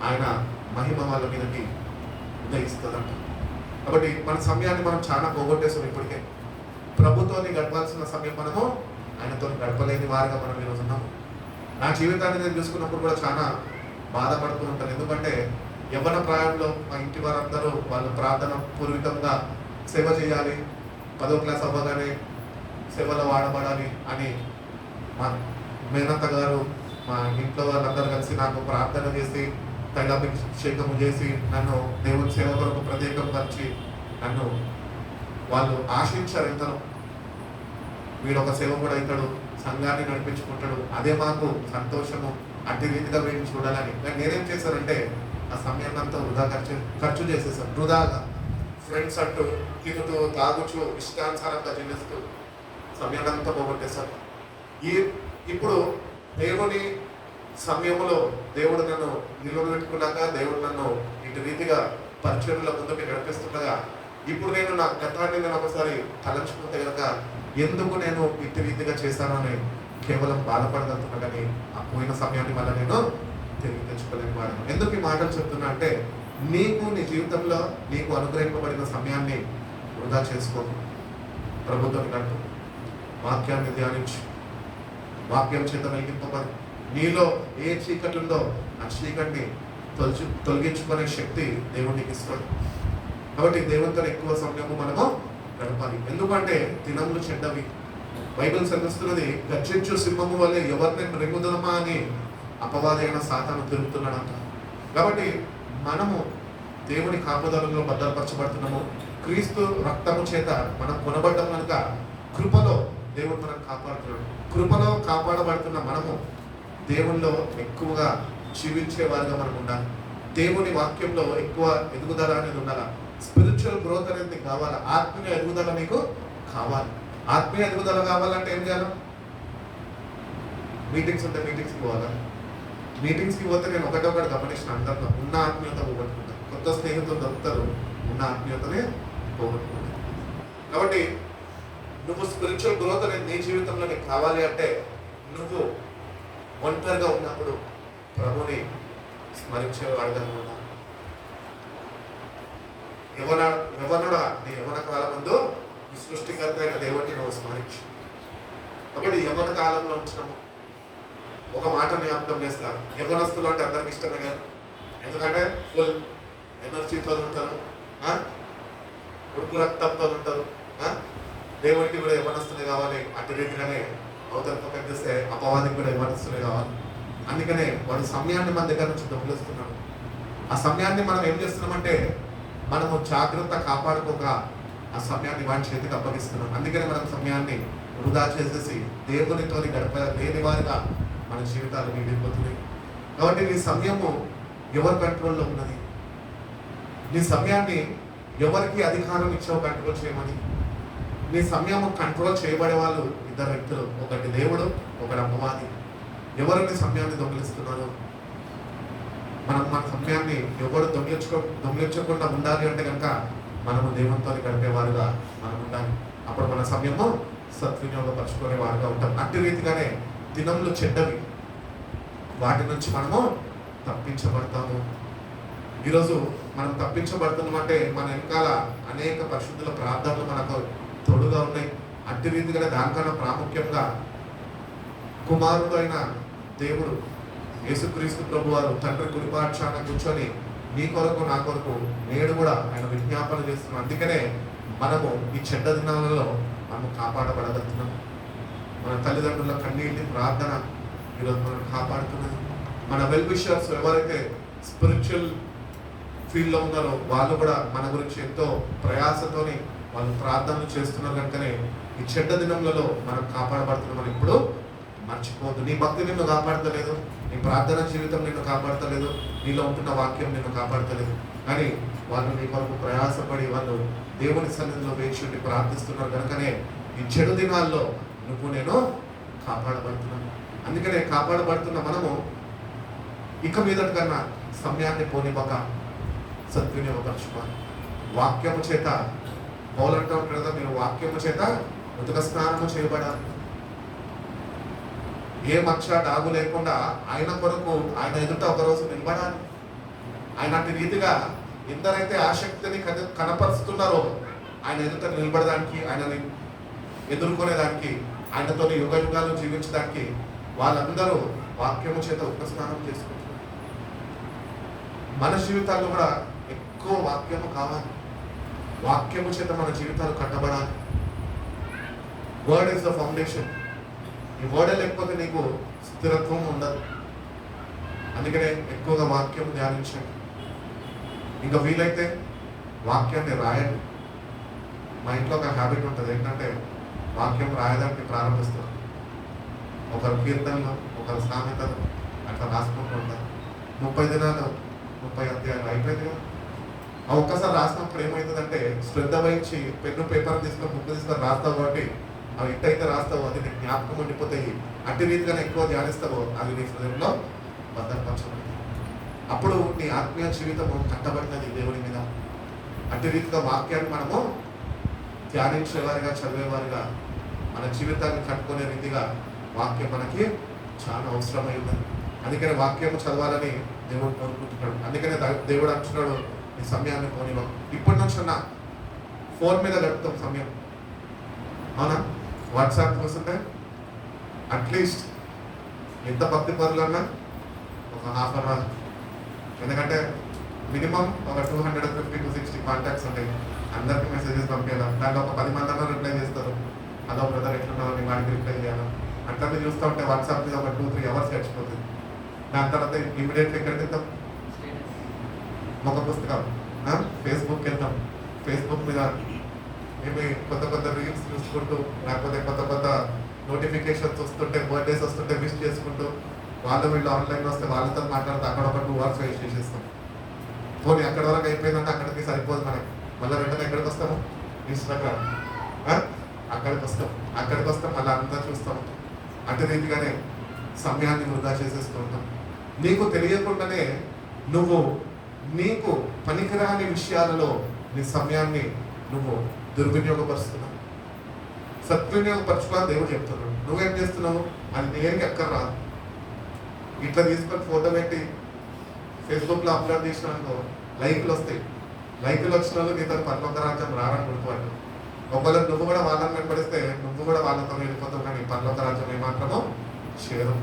ఆయన మహిమ వాళ్ళ మీదకి ఉదయిస్తుందంట. కాబట్టి మన సమయాన్ని మనం చాలా పోగొట్టేసాం. ఇప్పటికే ప్రభుత్వాన్ని గడపాల్సిన సమయం మనము ఆయనతో గడపలేని వారిగా మనం ఈరోజు ఉన్నాము. నా జీవితాన్ని నేను చూసుకున్నప్పుడు కూడా చాలా బాధపడుతూ ఉంటాను. ఎందుకంటే యవ్వన ప్రాయంలో మా ఇంటి వారందరూ వాళ్ళు ప్రార్థన పూర్వకంగా సేవ చేయాలి, 10వ క్లాస్ అవ్వగానే సేవలో వాడబడాలి అని మా మేనత్త గారు మా ఇంట్లో వాళ్ళందరూ కలిసి నాకు ప్రార్థన చేసి తైలాభిషేకము చేసి నన్ను దేవుని సేవ కొరకు ప్రత్యేకపరిచి నన్ను వాళ్ళు ఆశించారు. ఎంతలో వీడు ఒక సేవ కూడా అవుతాడు, సంఘాన్ని నడిపించుకుంటాడు, అదే మాకు సంతోషము, అట్టి రీతిగా వీడిని చూడాలని. నేనేం చేశానంటే ఆ సమయాన్ని అంతా వృధా ఖర్చు చేసేసాను. వృధాగా ఫ్రెండ్స్ అంటూ తిరుగుతూ తాగుచూ ఇష్టానుసారంగా జీవిస్తూ సమయాన్ని అంతా పోగొట్టేశాను. ఇప్పుడు దేవుని సమయంలో దేవుడు నన్ను నిలబెట్టుకున్నాక దేవుడు నన్ను ఇటు రీతిగా పరిచయంలో ముందుకు నడిపిస్తుండగా ఇప్పుడు నేను నా గతాన్ని నేను ఒకసారి తలంచుకుంటే కనుక ఎందుకు నేను ఇటు రీతిగా చేశానని కేవలం బాధపడగలుగుతున్నా. కానీ ఆ పోయిన సమయాన్ని వల్ల నేను తిరిగి తెచ్చుకోలేని వాడను. ఎందుకు ఈ మాటలు చెప్తున్నా అంటే నీకు నీ జీవితంలో నీకు అనుగ్రహింపబడిన సమయాన్ని వృధా చేసుకో. ప్రభుత్వం నట్టు వాక్యాన్ని ధ్యానించు, వాక్యం చేత వెలిగింపబడి నీలో ఏ చీకటి ఉందో ఆ చీకటిని తొలగించుకునే శక్తి దేవుడికి ఇస్తాడు. కాబట్టి దేవునితో ఎక్కువ సమయము మనము గడపాలి. ఎందుకంటే దినములు చెడ్డవి. బైబిల్ చదివిస్తున్నది గర్జించు సింహము వల్లే ఎవరిని రెముదలమా అని అపవాది అయిన సాతాను తిరుగుతున్నాడంట. కాబట్టి మనము దేవుని కాపుదలలో భద్రపరచబడుతున్నాము. క్రీస్తు రక్తము చేత మనం కొనబడ్డం కనుక కృపలో దేవుడు మనం కాపాడుతున్నాడు. కృపలో కాపాడబడుతున్న మనము దేవుల్లో ఎక్కువగా జీవించే వారిగా మనం ఉండాలి. దేవుని వాక్యంలో ఎక్కువ ఎదుగుదల అనేది ఉండాలి. స్పిరిచువల్ గ్రోత్ అనేది కావాలి. ఆత్మీయ ఎదుగుదల మీకు కావాలి. ఆత్మీయ ఎదుగుదల కావాలంటే ఏం చేయాలి? మీటింగ్స్ ఉంటే మీటింగ్స్కి పోవాలా? మీటింగ్స్కి పోతే నేను ఒకటొకటి గమనించిన అందరిలో ఉన్న ఆత్మీయత పోగొట్టుకుంటాను. కొత్త స్నేహితులు దొరుకుతారు, ఉన్న ఆత్మీయతనే పోగొట్టుకుంటాను. కాబట్టి నువ్వు స్పిరిచువల్ గ్రోత్ అనేది నీ జీవితంలో నీకు కావాలి అంటే నువ్వు ఒంటరిగా ఉన్నప్పుడు ప్రభుని స్మరించేవాడుగా ఉన్నా. యవనుడా నీ యవన కాలం ముందు ఈ సృష్టికర్త అయిన దేవుడిని నువ్వు స్మరించు. కాబట్టి యవన కాలంలో ఉంచినాము. ఒక మాట జ్ఞాపకం చేస్తారు, యవనస్తులు అంటే అందరికి ఇష్టమే కదా. ఎందుకంటే ఫుల్ ఎనర్జీతో ఉంటారు, ఉడుకు రక్తంతో ఉంటారు. దేవుడికి కూడా యవనస్తులే కావాలి. అటు రీతిగానే అవతల పక్కన చేస్తే అపవాదికి కూడా యవనస్తులే కావాలి. అందుకనే వాడి సమయాన్ని మన దగ్గర నుంచి దొంగిలిస్తున్నాడు. ఆ సమయాన్ని మనం ఏం చేస్తున్నామంటే మనము జాగ్రత్త కాపాడుకోక ఆ సమయాన్ని వాడి చేతికి అప్పగిస్తున్నాం. అందుకనే మనం సమయాన్ని వృధా చేసేసి దేవునితో లేని వారిగా మన జీవితాలు మిగిలిపోతున్నాయి. కాబట్టి నీ సమయము ఎవరి కంట్రోల్లో ఉన్నది? నీ సమయాన్ని ఎవరికి అధికారం ఇచ్చావు కంట్రోల్ చేయమని? నీ సమయము కంట్రోల్ చేయబడే వాళ్ళు ఇద్దరు వ్యక్తులు, ఒకటి దేవుడు, ఒకటి అపవాది. ఎవరు నీ సమయాన్ని దొంగిలిస్తున్నారు? మనం మన సమయాన్ని ఎవరు దొంగిలించకుండా ఉండాలి అంటే కనుక మనము దేవునితో గడిపేవారుగా మనం ఉండాలి. అప్పుడు మన సమయము సద్వినియోగపరచుకునే వారుగా ఉంటాం. అట్టి రీతిగానే దినములు చెడ్డవి, వాటి నుంచి మనము తప్పించబడతాము. ఈరోజు మనం తప్పించబడుతున్నామంటే మన వెనకాల అనేక పరిశుద్ధుల ప్రార్థనలు మనకు తోడుగా ఉన్నాయి. అట్టి రీతిగానే దానికన్నా ప్రాముఖ్యంగా కుమారుడు అయిన దేవుడు యేసుక్రీస్తు ప్రభు వారు తండ్రి కుడిపార్శ్వాన కూర్చొని నీ కొరకు నా కొరకు నేడు కూడా ఆయన విజ్ఞాపన చేస్తున్నాం. అందుకనే మనము ఈ చెడ్డ దినాలలో మనము కాపాడబడగలుగుతున్నాం. మన తల్లిదండ్రుల కన్నీటి ప్రార్థన ఈరోజు మనం కాపాడుతున్నది. మన వెల్ విషర్స్ ఎవరైతే స్పిరిచువల్ ఫీల్డ్లో ఉన్నారో వాళ్ళు కూడా మన గురించి ఎంతో ప్రయాసతోని వాళ్ళు ప్రార్థనలు చేస్తున్నారు. కనుకనే ఈ చెడ్డ దినములలో మనం కాపాడబడుతున్నామని ఇప్పుడు మర్చిపోవద్దు. నీ భక్తి నిన్ను కాపాడతలేదు, నీ ప్రార్థన జీవితం నిన్ను కాపాడతలేదు, నీలో ఉంటున్న వాక్యం నిన్ను కాపాడతలేదు. కానీ వాళ్ళు నీ కొరకు ప్రయాసపడి వాళ్ళు దేవుని సన్నిధిలో వేచి ప్రార్థిస్తున్నారు. కనుకనే ఈ చెడు దినాల్లో నువ్వు నేను కాపాడబడుతున్నాను. అందుకనే కాపాడబడుతున్న మనము ఇక మీదటి కన్నా సమయాన్ని పోనివ్వక సద్వినియోగపరచుకోవాలి. వాక్యము చేత పౌలు అంటూ ఉంటాడు కదా, మీరు వాక్యము చేత ఉతక స్నానము చేయబడాలి. ఏ మచ్చ డాగు లేకుండా ఆయన కొరకు ఆయన ఎదుట ఒకరోజు నిలబడాలి. ఆయన అట్టి రీతిగా ఎందరైతే ఆసక్తిని కనపరుస్తున్నారో ఆయన ఎదుట నిలబడడానికి, ఆయనని ఎదుర్కొనేదానికి, ఆయనతో యుగ యుగాలు జీవించడానికి వాళ్ళందరూ వాక్యము చేత ఉపస్నానం చేసుకుంటున్నారు. మన జీవితాల్లో కూడా ఎక్కువ వాక్యము కావాలి. వాక్యము చేత మన జీవితాలు కట్టబడాలి. Word is the foundation. ఈ వర్డే లేకపోతే నీకు స్థిరత్వం ఉండదు. అందుకనే ఎక్కువగా వాక్యం ధ్యానించండి. ఇంకా వీలైతే వాక్యాన్ని రాయండి. మా ఇంట్లో ఒక హ్యాబిట్ ఉంటుంది, ఏంటంటే వాక్యం రాయడానికి ప్రారంభిస్తారు. ఒకరు కీర్తనలు, ఒకరు సామెతలు అట్లా రాసుకుంటూ ఉంటారు. 30 దినాలు 30 అధ్యాయాలు అయిపోయింది కదా. ఆ ఒక్కసారి రాసినప్పుడు ఏమవుతుందంటే శ్రద్ధ వహించి పెన్ను పేపర్ తీసుకొని బుక్ తీసుకొని రాస్తావు కాబట్టి అవి ఎట్టయితే రాస్తావో అది నీకు జ్ఞాపకం ఉండిపోతాయి. అట్టి రీతిగానే ఎక్కువ ధ్యానిస్తావో అది నీ హృదయంలో భద్రపరచబడి అప్పుడు నీ ఆత్మీయ జీవితము కట్టబడినది దేవుని మీద. అట్టి రీతిగా వాక్యాన్ని మనము ధ్యానించేవారిగా, చదివేవారిగా, మన జీవితాన్ని కట్టుకునే రీతిగా వాక్యం మనకి చాలా అవసరమై ఉన్నది. అందుకనే వాక్యం చదవాలని దేవుడు కోరుకుంటున్నాడు. అందుకనే దేవుడు అంటున్నాడు, ఈ సమయాన్ని పోనివ్వ. ఇప్పటి నుంచి అన్న ఫోన్ మీద గడుపుతాం సమయం, అవునా? వాట్సాప్ చూస్తుంటే అట్లీస్ట్ ఎంత భక్తి పరులన్నా ఒక హాఫ్ అన్ అవర్, ఎందుకంటే మినిమం ఒక 250 to 60 కాంటాక్ట్స్ ఉంటాయి. అందరికీ మెసేజెస్ పంపించాలి. దాంట్లో ఒక 10 మంది అన్నా రిప్లై చేస్తారు. అదో బ్రదర్ ఎట్లున్నావు, వాడికి రిప్లై చేయాలి. అట్లా చూస్తూ ఉంటే వాట్సాప్ మీద ఒక 2-3 అవర్స్ గడిచిపోతుంది. దాని తర్వాత ఇమీడియట్లీ ఎక్కడికి వెళ్తాం? ఒక పుస్తకం, ఫేస్బుక్ వెళ్తాం. ఫేస్బుక్ మీద ఏమి కొత్త కొత్త రీల్స్ చూసుకుంటూ, లేకపోతే కొత్త కొత్త నోటిఫికేషన్స్ వస్తుంటే, బర్త్డేస్ వస్తుంటే విష్ చేసుకుంటూ, వీళ్ళు ఆన్లైన్ వస్తే వాళ్ళతో మాట్లాడుతూ అక్కడ ఒక 2 hours వేస్ట్ చేసేస్తాం. పోనీ అక్కడ వరకు అయిపోయిందంటే అక్కడికి సరిపోదు మనకి. మళ్ళీ వెంటనే ఎక్కడికి వస్తాము? ఇన్స్టాగ్రామ్. అక్కడికి వస్తాం మళ్ళీ అంతా చూస్తాము. అటు రీతిగానే సమయాన్ని వృధా చేసేస్తూ ఉంటాం. నీకు తెలియకుండానే నువ్వు నీకు పనికిరాని విషయాలలో నీ సమయాన్ని నువ్వు దుర్వినియోగపరుస్తున్నావు. సద్వినియోగపరచుకోవాలని దేవుడు చెప్తున్నాడు. నువ్వేం చేస్తున్నావు? అది దేనికి ఎక్కర్రాదు. ఇట్లా తీసుకొని ఫోటో పెట్టి ఫేస్బుక్లో అప్లోడ్ చేసినాకో లైక్లు వస్తాయి. లైక్లు వచ్చిన వాళ్ళు నీతో పరలోక రాజ్యం రావని గుర్తుపట్టు. ఒకవేళ నువ్వు కూడా వాళ్ళని వెంబడిస్తే నువ్వు కూడా వాళ్ళతో వెళ్ళిపోతావు, కానీ పరలోక రాజ్యం ఏమాత్రమో చేరు.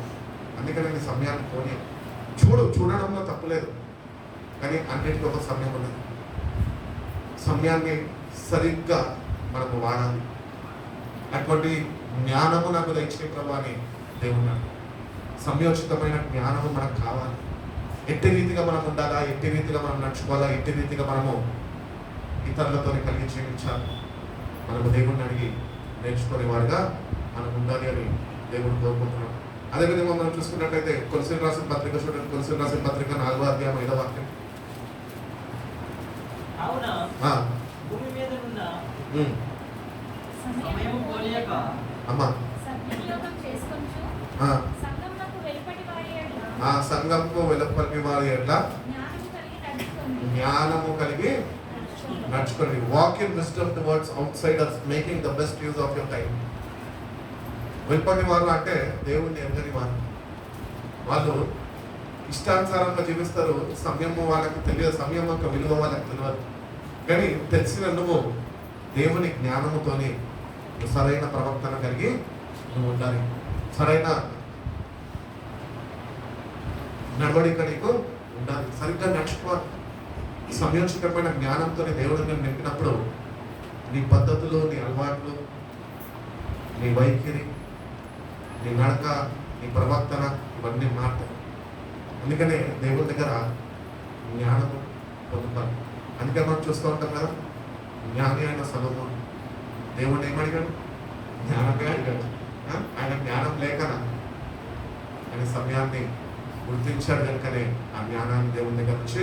అందుకని నీ సమయాన్ని పోనీ చూడడంలో తప్పులేదు, కానీ అన్నిటికీ ఒక సమయం ఉన్నది. సమయాన్ని సరిగ్గా మనము వాడాలి. అటువంటి జ్ఞానము నాకు దయచే ప్రభు అని దేవుడు. సమయోచితమైన జ్ఞానము మనకు కావాలి. ఎట్టి రీతిగా మనం ఉండాలా, ఎట్టి రీతిగా మనం నడుచుకోవాలా, ఎట్టి రీతిగా మనము ఇతరులతో కలిగి జీవించాలి, మనము దేవుడిని అడిగి నేర్చుకునేవారుగా మనం ఉండాలి అని దేవుడు కోరుకుంటున్నాడు. అదేవిధంగా మనం చూసుకున్నట్లయితే కొలసీలు రాసిన పత్రిక చూడండి. కొలసీలు రాసిన పత్రిక 4వ అధ్యాయం 5వ వాక్యం. సంఘంకు వెలుపటి వారి ఎట్లా జ్ఞానము కలిగి నడుచుకోండి. Walk in wisdom towards outsiders, making the best use of your time. వెలుపటి వారు అంటే దేవుణ్ణి ఎరుగని వారు. వాళ్ళు ఇష్టానుసారంగా జీవిస్తారు. సమయము వాళ్ళకి తెలియదు, సమయం యొక్క విలువ వాళ్ళకి తెలియదు. కానీ తెలిసిన నువ్వు దేవుని జ్ఞానముతోని సరైన ప్రవర్తన కలిగి నువ్వు ఉండాలి. సరైన నడవడిక నీకు ఉండాలి. సరిగ్గా నడుచుకోవాలి. సమయోచితమైన జ్ఞానంతో దేవుడిని నింపినప్పుడు నీ పద్ధతులు, నీ అలవాట్లు, నీ వైఖరి, నీ నడక, నీ ప్రవర్తన ఇవన్నీ మారుతాయి. అందుకనే దేవుడి దగ్గర జ్ఞానము పొందుతారు. అందుకే మనం చూస్తూ ఉంటాం కదా, జ్ఞాని అయిన సొలొమోను దేవుడిని ఏమడిగాడు? జ్ఞానమే అడిగాడు. ఆయన జ్ఞానం లేకనా ఆయన సమయాన్ని గుర్తించాడు కనుకనే ఆ జ్ఞానాన్ని దేవుని దగ్గర నుంచి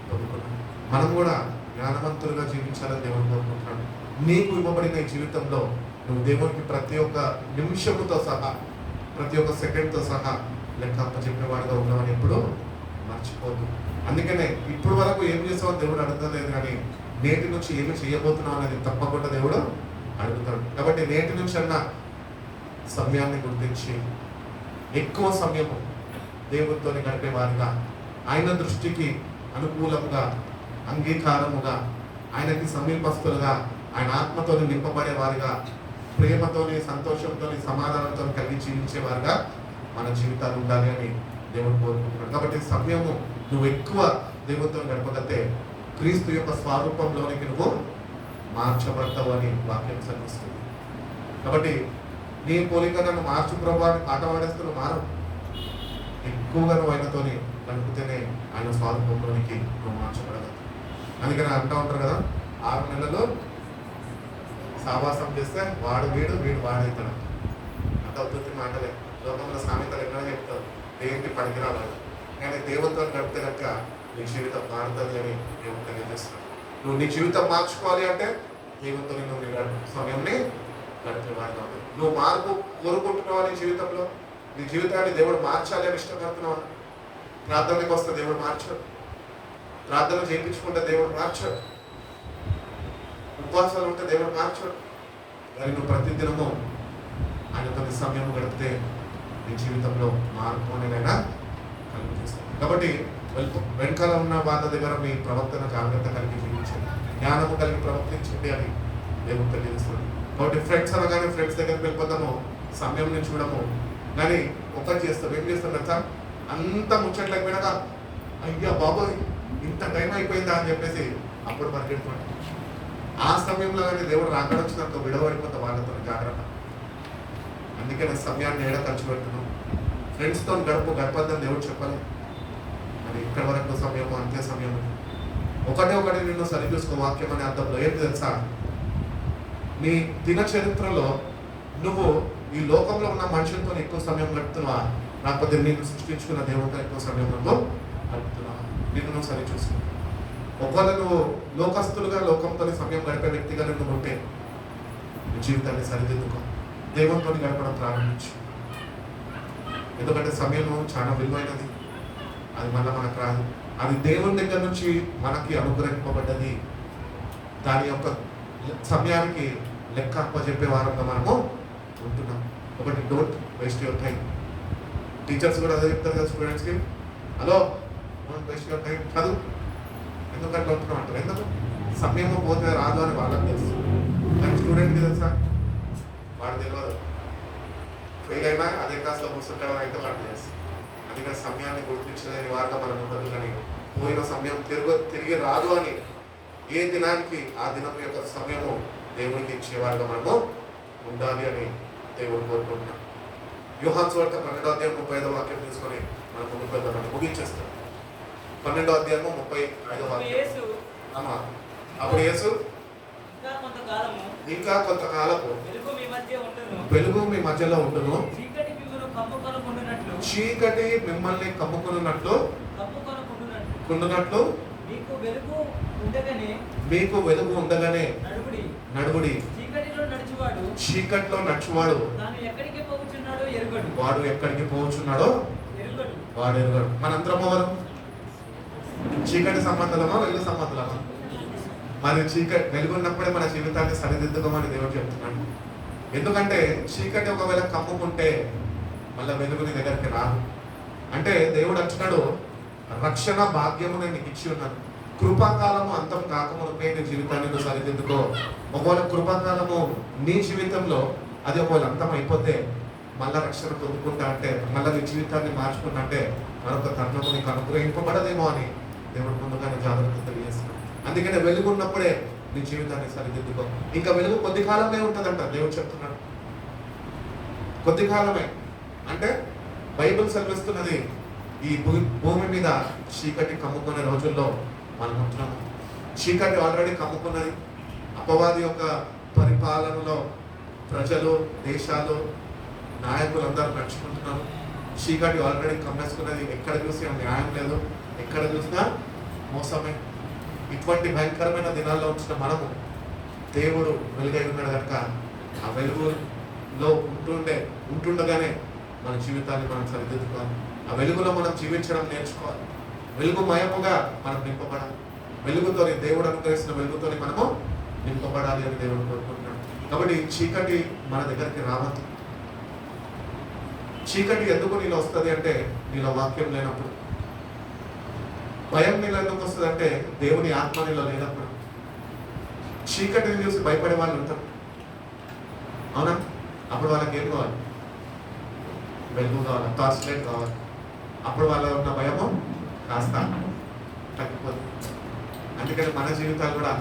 పొందుకున్నాడు. మనం కూడా జ్ఞానవంతులుగా జీవించాలని దేవుడు కోరుకుంటున్నాడు. నీకు ఇవ్వబడిన ఈ జీవితంలో నువ్వు దేవునికి ప్రతి ఒక్క నిమిషముతో సహా, ప్రతి ఒక్క సెకండ్తో సహా లెక్క అప్పచెప్పేవాడుగా ఉన్నామని ఎప్పుడు మర్చిపోదు. అందుకనే ఇప్పుడు వరకు ఏం చేసావో దేవుడు అడగలేదు, కానీ నేటి నుంచి ఏమి చేయబోతున్నావు అనేది తప్పకుండా దేవుడు అడుగుతాడు. కాబట్టి నేటి నుంచి అన్న సమయాన్ని గుర్తించి ఎక్కువ సమయము దేవునితో గడిపే వారిగా, ఆయన దృష్టికి అనుకూలంగా, అంగీకారముగా, ఆయనకి సమీపస్తులుగా, ఆయన ఆత్మతో నింపబడే వారిగా, ప్రేమతోని, సంతోషంతో, సమాధానంతో కలిగి జీవించేవారుగా మన జీవితాలు ఉండాలి అని దేవుడు కోరుకుంటున్నాడు. కాబట్టి సమయము నువ్వు ఎక్కువ దేవునితో గడపగలితే క్రీస్తు యొక్క స్వరూపంలోనికి నువ్వు మార్చబడతావు అని వాక్యం చదివిస్తుంది. కాబట్టి నీ పోలిక నన్ను మార్చు ప్రభావాన్ని ఆటవాడేస్తున్న మారు ఎక్కువగా నువ్వు ఆయనతోని గడిపితేనే ఆయన స్వరూపంలోనికి నువ్వు మార్చబడగలవు. అందుకని అంటూ ఉంటారు కదా, 6 నెలలు సావాసం చేస్తే వాడు వీడు వాడైతాడు. అంత అద్భుత మాటలే. లోకంలో సామెతలు ఎన్నో చెప్తారు, దేవుడికి పనికిరావాలి. కానీ దేవునితో గడిపితే కనుక నీ జీవితం మారుతుంది అని దేవుడు తెలియజేస్తున్నాడు. నువ్వు నీ జీవితం మార్చుకోవాలి అంటే దేవునితో నువ్వు నీ సమయాన్ని గడిపేవాడుగా ఉంది. నువ్వు మార్పు కోరుకుంటున్నావా నీ జీవితంలో? నీ జీవితాన్ని దేవుడు మార్చాలి అని ఇష్టపడుతున్నావా? ప్రార్థనకి వస్తే దేవుడు మార్చాడు, ప్రార్థన చేయించుకుంటే దేవుడు మార్చాడు, ఉపవాసాలు ఉంటే దేవుడు మార్చాడు. మరి నువ్వు ప్రతిదినము ఆయనతో సమయం గడిపితే నీ జీవితంలో మార్పు అనేదైనా కలుగుతుంది. కాబట్టి వెనకాల ఉన్న వాళ్ళ దగ్గర మీ ప్రవర్తన జాగ్రత్త కలిగి జీవించండి, జ్ఞానము కలిగి ప్రవర్తించండి అని దేవుడు తెలియజేస్తున్నాడు. కాబట్టి ఫ్రెండ్స్ అనగానే ఫ్రెండ్స్ దగ్గరికి వెళ్ళిపోతాము, సమయం నుంచి చూడము. కానీ ఒకటి చేస్తాం, ఏం చేస్తాం కదా, అంత ముచ్చట్లయిపోయినాక అయ్యా బాబోయ్ ఇంత టైం అయిపోయిందా అని చెప్పేసి అప్పుడు పరిగెట్టుకోండి. ఆ సమయంలో కానీ దేవుడు రాకడ వచ్చినంత విడవడిపోతా వాళ్ళతో జాగ్రత్త. అందుకే నేను సమయాన్ని ఏడా ఖర్చు పెడుతున్నాను. ఫ్రెండ్స్తో గడపద్దని దేవుడు చెప్పాలి. అది ఇక్కడ వరకు సమయము, అంతే సమయము. ఒకటి నిన్ను సరిచూసుకో వాక్యం అనే అర్థంలో ఏంటి తెలుసా? నీ దిన చరిత్రలో నువ్వు ఈ లోకంలో ఉన్న మనుషులతో ఎక్కువ సమయం గడుపుతున్నావా, లేకపోతే నిన్ను సృష్టించుకున్న దేవుడితో ఎక్కువ సమయంలో గడుపుతున్నావా? నిన్ను నువ్వు సరిచూసుకో. ఒకవేళ నువ్వు లోకస్తులుగా లోకంతో సమయం గడిపే వ్యక్తిగా నువ్వు ఉంటే నీ జీవితాన్ని సరిదిద్దుకో, దేవునితో గడపడం ప్రారంభించు. ఎందుకంటే సమయం చాలా విలువైనది, అది మళ్ళీ మనకు రాదు. అది దేవుని దగ్గర నుంచి మనకి అనుగ్రహింపబడ్డది. దాని యొక్క సమయానికి లెక్క అప్పచెప్పే వారంగా మనము ఉంటున్నాం. ఒకటి, don't waste your time. Teachers కూడా అదే చెప్తారు కదా స్టూడెంట్స్కి, hello don't waste your time చదువు. ఎందుకంటే ఉంటున్నాం అంటారు. ఎందుకు? సమయము పోతే రాదు అని వాళ్ళకి తెలుసు, కానీ స్టూడెంట్కి తెలుసా? వాడు తెలియదు. ఫెయిల్ అయినా అదే క్లాస్లో కూర్చుంటే అయితే వాడు తెలుసు. అందుకని సమయాన్ని గుర్తించలేని వారుగా మనం ఉండదు. కానీ పోయిన సమయం తిరిగి రాదు అని ఏ దినానికి ఆ దినం యొక్క సమయము దేవునికి ఇచ్చేవారుగా మనము ఉండాలి అని దేవుడు కోరుకుంటున్నాం. యోహాను సువార్త 12వ అధ్యాయం 35వ వాక్యం తీసుకొని మనం ముందుకు వెళ్దాం, ముగించేస్తాం. 12వ అధ్యాయము 35వ వాక్యం. అప్పుడు యేసు ఇంకా కొంతకాలము వెలుగు మీ మధ్యలో ఉండును, చీకటి మిమ్మల్ని కమ్ముకున్నట్లు మీకు వెలుగు ఉండగానే నడువుడి. చీకట్లో నడుచువాడు వాడు ఎక్కడికి పోవచ్చున్నాడో వాడు ఎరుగడు. మనందరం ఎవరు? చీకటి సంబంధమా వెలుగు సంబంధమా? మరి వెలుగు ఉన్నప్పుడే మన జీవితాన్ని సరిదిద్దుకోమని దేవుడు చెప్తున్నాడు. ఎందుకంటే చీకటి ఒకవేళ కమ్ముకుంటే మళ్ళీ వెలుగు నీ దగ్గరికి రాదు. అంటే దేవుడు అంటున్నాడు, రక్షణ భాగ్యము నేను నీకు ఇచ్చి ఉన్నాను, కృపాకాలము అంతం కాకమునుపై నీ జీవితాన్ని నువ్వు సరిదిద్దుకో. ఒకవేళ కృపాకాలము నీ జీవితంలో అది ఒకవేళ అంతం అయిపోతే మళ్ళీ రక్షణ పొందుకుంటా అంటే, మళ్ళీ నీ జీవితాన్ని మార్చుకుంటా అంటే మరొక తరుణము నీకు అనుగ్రహింపబడదేమో అని దేవుడు ముందుగానే జాగ్రత్త తెలియజేస్తున్నాడు. అందుకనే వెలుగు ఉన్నప్పుడే నీ జీవితాన్ని సరిదిద్దుకో. ఇంకా వెలుగు కొద్ది కాలమే ఉంటుందంట దేవుడు చెప్తున్నాడు. కొద్ది కాలమే అంటే బైబిల్ సెలవిస్తున్నది ఈ భూమి మీద చీకటి కమ్ముకునే రోజుల్లో మనం ఉంటున్నాము. చీకటి ఆల్రెడీ కమ్ముకున్నది. అపవాది యొక్క పరిపాలనలో ప్రజలు, దేశాలు, నాయకులందరూ నడుచుకుంటున్నారు. చీకటి ఆల్రెడీ కమ్మేసుకున్నది. ఎక్కడ చూసినా న్యాయం లేదు, ఎక్కడ చూసినా మోసమే. ఇటువంటి భయంకరమైన దినాల్లో ఉంచిన మనము దేవుడు వెలుగై ఉన్నాడు కనుక ఆ వెలుగులో ఉంటుండగానే మన జీవితాన్ని మనం సరిదిద్దుకోవాలి. ఆ వెలుగులో మనం జీవించడం నేర్చుకోవాలి. వెలుగుమయముగా మనం నింపబడాలి. వెలుగుతోని, దేవుడు అనుగ్రహించిన వెలుగుతోని మనము నింపబడాలి అని దేవుడు కోరుకుంటున్నాడు. కాబట్టి చీకటి మన దగ్గరికి రావద్దు. చీకటి ఎందుకు నీలో వస్తుంది అంటే నీలో వాక్యం లేనప్పుడు. భయం నీలో ఎందుకు వస్తుంది అంటే దేవుని ఆత్మ నీలో లేనప్పుడు. చీకటిని చూసి భయపడే వాళ్ళు ఉంటారు, అవునా? అప్పుడు వాళ్ళకి ఏం కావాలి? వెలుగు కావాలి, టార్చ్ లైట్ కావాలి. అప్పుడు వాళ్ళ ఉన్న భయము కాస్త తగ్గిపోతుంది. అందుకని మన జీవితాలు కూడా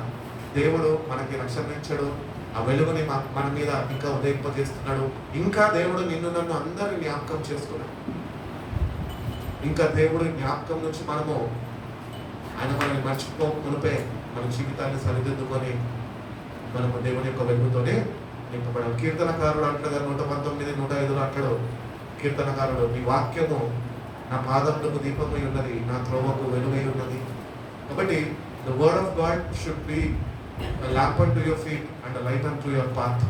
దేవుడు మనకి రక్షణ ఇచ్చాడు, ఆ వెలుగుని మన మీద ఇంకా ఉదయింపజేస్తున్నాడు. ఇంకా దేవుడు నిన్ను నన్ను అందరిని జ్ఞాపకం చేసుకున్నాడు. ఇంకా దేవుడి జ్ఞాపకం నుంచి మనము ఆయన మనల్ని మర్చిపోకునిపే మన జీవితాన్ని సరిదిద్దుకొని మనము దేవుని యొక్క వెలుగుతోనే నింపబడాలి. కీర్తనకారుడు అంటాడు 119, 105 అంటాడు కీర్తనకారుడు, నీ వాక్యము నా పాదములకు దీపమై ఉన్నది, నా త్రోవకు వెలుగై ఉన్నది. కాబట్టి the word of God should be a lamp unto your feet and a light unto your path.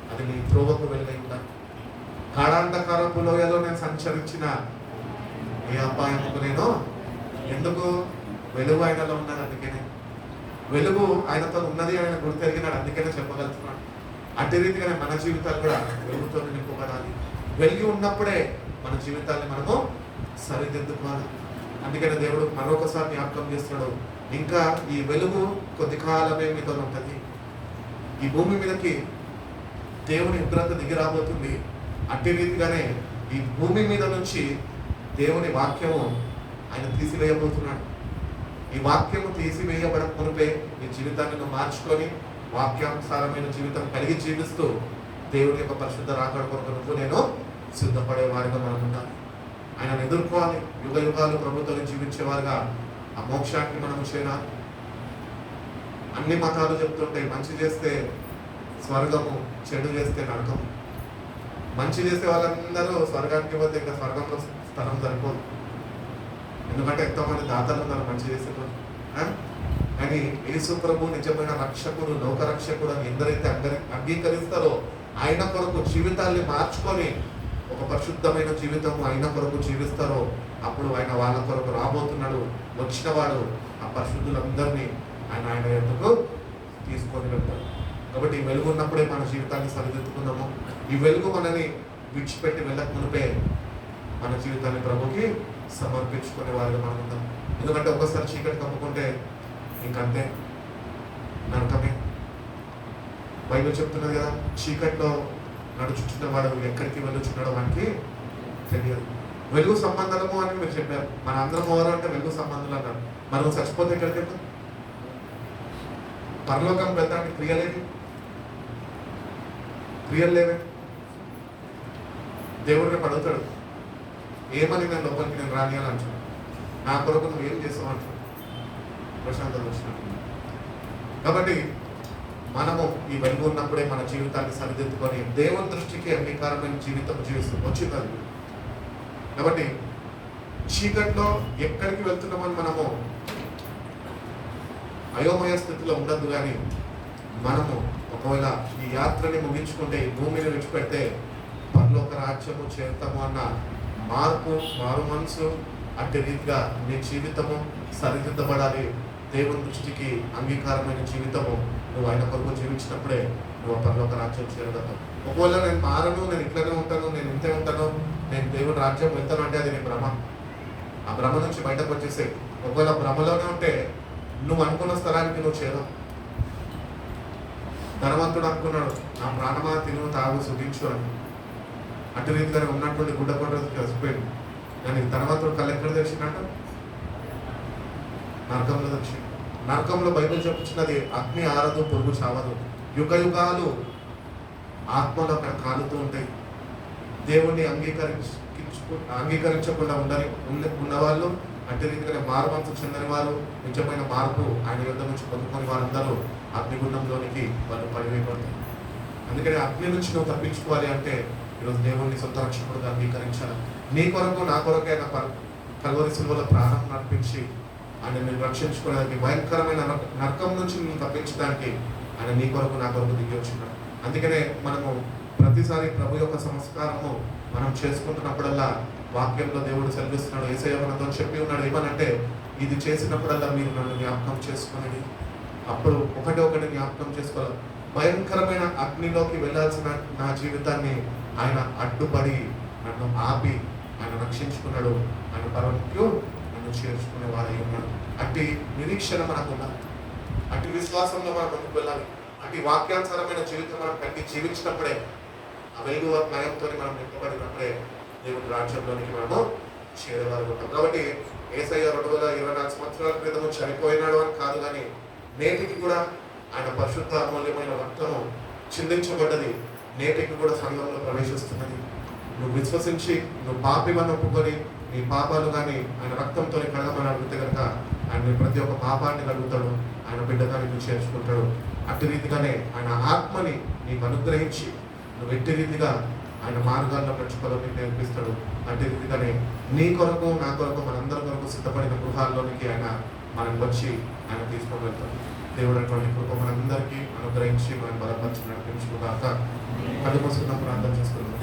అది నీ త్రోవకు వెలుగై ఉండాలి. కాడాంధకారపు లోయలో నేను సంచరించిన ఏ అపాయముకు నేను ఎందుకు? వెలుగు ఆయనలో ఉన్నాడు, అందుకనే వెలుగు ఆయనతో ఉన్నది, ఆయన గుర్తెరిగినాడు, అందుకనే చెప్పగలుగుతున్నాడు. అదే రీతిగానే మన జీవితాలు కూడా వెలుగుతో నింపబడాలి. వెలుగు ఉన్నప్పుడే మన జీవితాన్ని మనము సరిదిద్దుకోవాలి. అందుకనే దేవుడు మరొకసారి జ్ఞాపకం చేస్తున్నాడు, ఇంకా ఈ వెలుగు కొద్ది కాలమే మీతో ఉంటుంది. ఈ భూమి మీదకి దేవుని ఉగ్రత దిగి రాబోతుంది. అట్టి రీతిగానే ఈ భూమి మీద నుంచి దేవుని వాక్యము ఆయన తీసివేయబోతున్నాడు. ఈ వాక్యము తీసివేయబడక మునిపే నీ జీవితాన్ని నువ్వు మార్చుకొని వాక్యానుసారమైన జీవితం కలిగి జీవిస్తూ దేవుని యొక్క పరిశుద్ధ రాకడ కొరకు నువ్వు నేను సిద్ధపడే వారిగా మనం ఉండాలి. ఆయనను ఎదుర్కోవాలి. యుగ యుగాలు ప్రభుత్వం జీవించేవారుగా ఆ మోక్షానికి మనం చేరాలి. అన్ని మతాలు చెప్తుంటాయి, మంచి చేస్తే స్వర్గము, చెడు చేస్తే నరకము. మంచి చేసే వాళ్ళందరూ స్వర్గానికి పోతే ఇంకా స్వర్గంలో స్థలం సరిపోదు. ఎందుకంటే ఎంతోమంది దాతలు ఉన్నారు మంచి చేసేవాళ్ళు. కానీ యేసు ప్రభు నిజమైన రక్షకుడు, లోకరక్షకుడు అని ఎందరైతే అంగీకరిస్తారో, ఆయన కొరకు జీవితాన్ని మార్చుకొని ఒక పరిశుద్ధమైన జీవితం ఆయన కొరకు జీవిస్తారో, అప్పుడు ఆయన వాళ్ళ కొరకు రాబోతున్నాడు. వచ్చిన వాడు ఆ పరిశుద్ధులందరినీ ఆయన ఎందుకు తీసుకొని వెళ్తాడు. కాబట్టి ఈ వెలుగు ఉన్నప్పుడే మన జీవితాన్ని సరిదిద్దుకున్నాము. ఈ వెలుగు మనని విడిచిపెట్టి వెళ్ళక మునిపే మన జీవితాన్ని ప్రభుకి సమర్పించుకునే వారిగా మనం ఉందాం. ఎందుకంటే ఒకసారి చీకటి కమ్ముకుంటే ఇంకంతే, నరకమే. బైబిల్ చెప్తున్నది కదా, చీకట్లో నడుచుతున్న వాడు ఎక్కడికి వెళ్ళుచున్నాడో మనకి తెలియదు. వెలుగు సంబంధాలము అని మీరు చెప్పారు. మన అందరం ఎవరు అంటే వెలుగు సంబంధాలు అన్నారు. మనం చచ్చిపోతే ఎక్కడికి వెళ్తాం? పరలోకం వెళ్తానికి క్రియలేవి, క్రియలు లేవే. దేవుడు రేపు అడుగుతాడు, ఏమని నేను లోపలికి నేను రానియాలి అంటాడు. నా కొరకు నువ్వు ఏం చేస్తావు అంటాడు. ప్రశాంతత వచ్చినట్టు. కాబట్టి మనము ఈ వెలుగు ఉన్నప్పుడే మన జీవితాన్ని సరిదిద్దుకొని దేవుని దృష్టికి అంగీకారమైన జీవితం జీవిస్తాం వచ్చింది. కాబట్టి చీకట్లో ఎక్కడికి వెళ్తున్నామని మనము అయోమయ స్థితిలో ఉండద్దు. కానీ మనము ఒకవేళ ఈ యాత్రని ముగించుకుంటే, ఈ భూమిని విడిచిపెడితే పరలోక రాజ్యము చేరుతాము అన్న మారు మనసు, అట్టి రీతిగా నీ జీవితము సరిదిద్దబడాలి. దేవుని దృష్టికి అంగీకారమైన జీవితము నువ్వు ఆయన కొరకు జీవించినప్పుడే నువ్వు పరలోక రాజ్యం చేరగలవు. ఒకవేళ నేను మారను, నేను ఇట్లనే ఉంటాను, నేను ఇంతే ఉంటాను, నేను దేవుని రాజ్యం వెళ్తాను అంటే అది నీ భ్రమ. ఆ భ్రమ నుంచి బయటకు వచ్చేసే. ఒకవేళ భ్రమలోనే ఉంటే నువ్వు అనుకున్న స్థలానికి నువ్వు చేరవు. ధనవంతుడు అనుకున్నాడు, నా ప్రాణమా తిను తాగు సుఖించు అని. అటు రీతిగానే ఉన్నటువంటి గుడ్డ కొట్టదు కలిసిపోయింది. కానీ ధనవంతుడు కలెక్టర్ తెచ్చినట్టు నరకంలో తెచ్చి. నరకంలో బైబిల్ చెప్పుచున్నది, అగ్ని ఆరదు, పురుగు చావదు. యుగ యుగాలు ఆత్మలో అక్కడ కాలుతూ ఉంటాయి. దేవుణ్ణి అంగీకరించకుండా ఉన్నవాళ్ళు, అట్టి రీతిగానే మారుమనసు చెందని వారు, నిజమైన మార్పు ఆయన యుద్ధ నుంచి పొందుకొని వారందరూ అగ్నిగుండంలోనికి వాళ్ళు పడివేయబడతారు. అందుకని అగ్ని నుంచి నువ్వు తప్పించుకోవాలి అంటే ఈరోజు దేవుణ్ణి సొంత రక్షకుడుగా అంగీకరించాలి. నీ కొరకు నా కొరకే ఆయన కల్వరి సిలువలో ప్రాణం నడిపించి ఆయన నేను రక్షించుకోవడానికి, భయంకరమైన నరకం నుంచి నేను తప్పించడానికి ఆయన నీ కొరకు నా కొరకు దిగి వచ్చినాడు. అందుకనే మనము ప్రతిసారి ప్రభు యొక్క సంస్కారము మనం చేసుకుంటున్నప్పుడల్లా వాక్యంలో దేవుడు సెలవిస్తున్నాడు. యేసయ్య మనతో చెప్పి ఉన్నాడు ఏమనంటే, ఇది చేసినప్పుడల్లా మీరు నన్ను జ్ఞాపకం చేసుకుని. అప్పుడు ఒకటి జ్ఞాపకం చేసుకోవాలి. భయంకరమైన అగ్నిలోకి వెళ్ళాల్సిన నా జీవితాన్ని ఆయన అడ్డుపడి నన్ను ఆపి ఆయన రక్షించుకున్నాడు. ఆయన పరమకు నన్ను చేర్చుకునే వాడై ఉన్నాడు. అట్టి నిరీక్షణ మనకు ఉండాలి. అట్టి విశ్వాసంలో మనం ముందుకు వెళ్ళాలి. అట్టి వాక్యానుసారమైన జీవితం మనం కలిగి జీవించినప్పుడే, ఆ వెలుగు న్యాయంతో మనం నింపబడినప్పుడే దేవుని రాజ్యంలోనికి మనము చేరేవారు ఉంటాం. కాబట్టి యేసయ్య 2024 సంవత్సరాల క్రితం చనిపోయినాడు అని కాదు, కానీ నేటికి కూడా ఆయన పరిశుద్ధ అమూల్యమైన రక్తము చిందించబడ్డది. నేటికి కూడా సంఘంలో ప్రవేశిస్తున్నది. నువ్వు విశ్వసించి నువ్వు పాపివని ఒప్పుకొని నీ పాపాలు కానీ ఆయన రక్తంతో కడగమని అడిగితే కనుక ఆయన ప్రతి ఒక్క పాపాన్ని కలుగుతాడు. ఆయన బిడ్డగా నీకు చేర్చుకుంటాడు. అట్టి రీతిగానే ఆయన ఆత్మని నీకు అనుగ్రహించి నువ్వు ఎట్టి రీతిగా ఆయన మార్గాల్లో నడుచుకోవాలని నీకు నేర్పిస్తాడు. అట్టి రీతిగానే నీ కొరకు నా కొరకు మనందరి కొరకు సిద్ధపడిన గృహాల్లోనికి ఆయన మనకు వచ్చి ఆయన తీసుకొని వెళ్తాడు. దేవుడు అటువంటి కృప మనందరికీ అనుగ్రహించి మనం బలపరిచి నడిపించుకున్నాక కళ్ళు మూసుకున్న ప్రార్థన చేసుకున్నాం.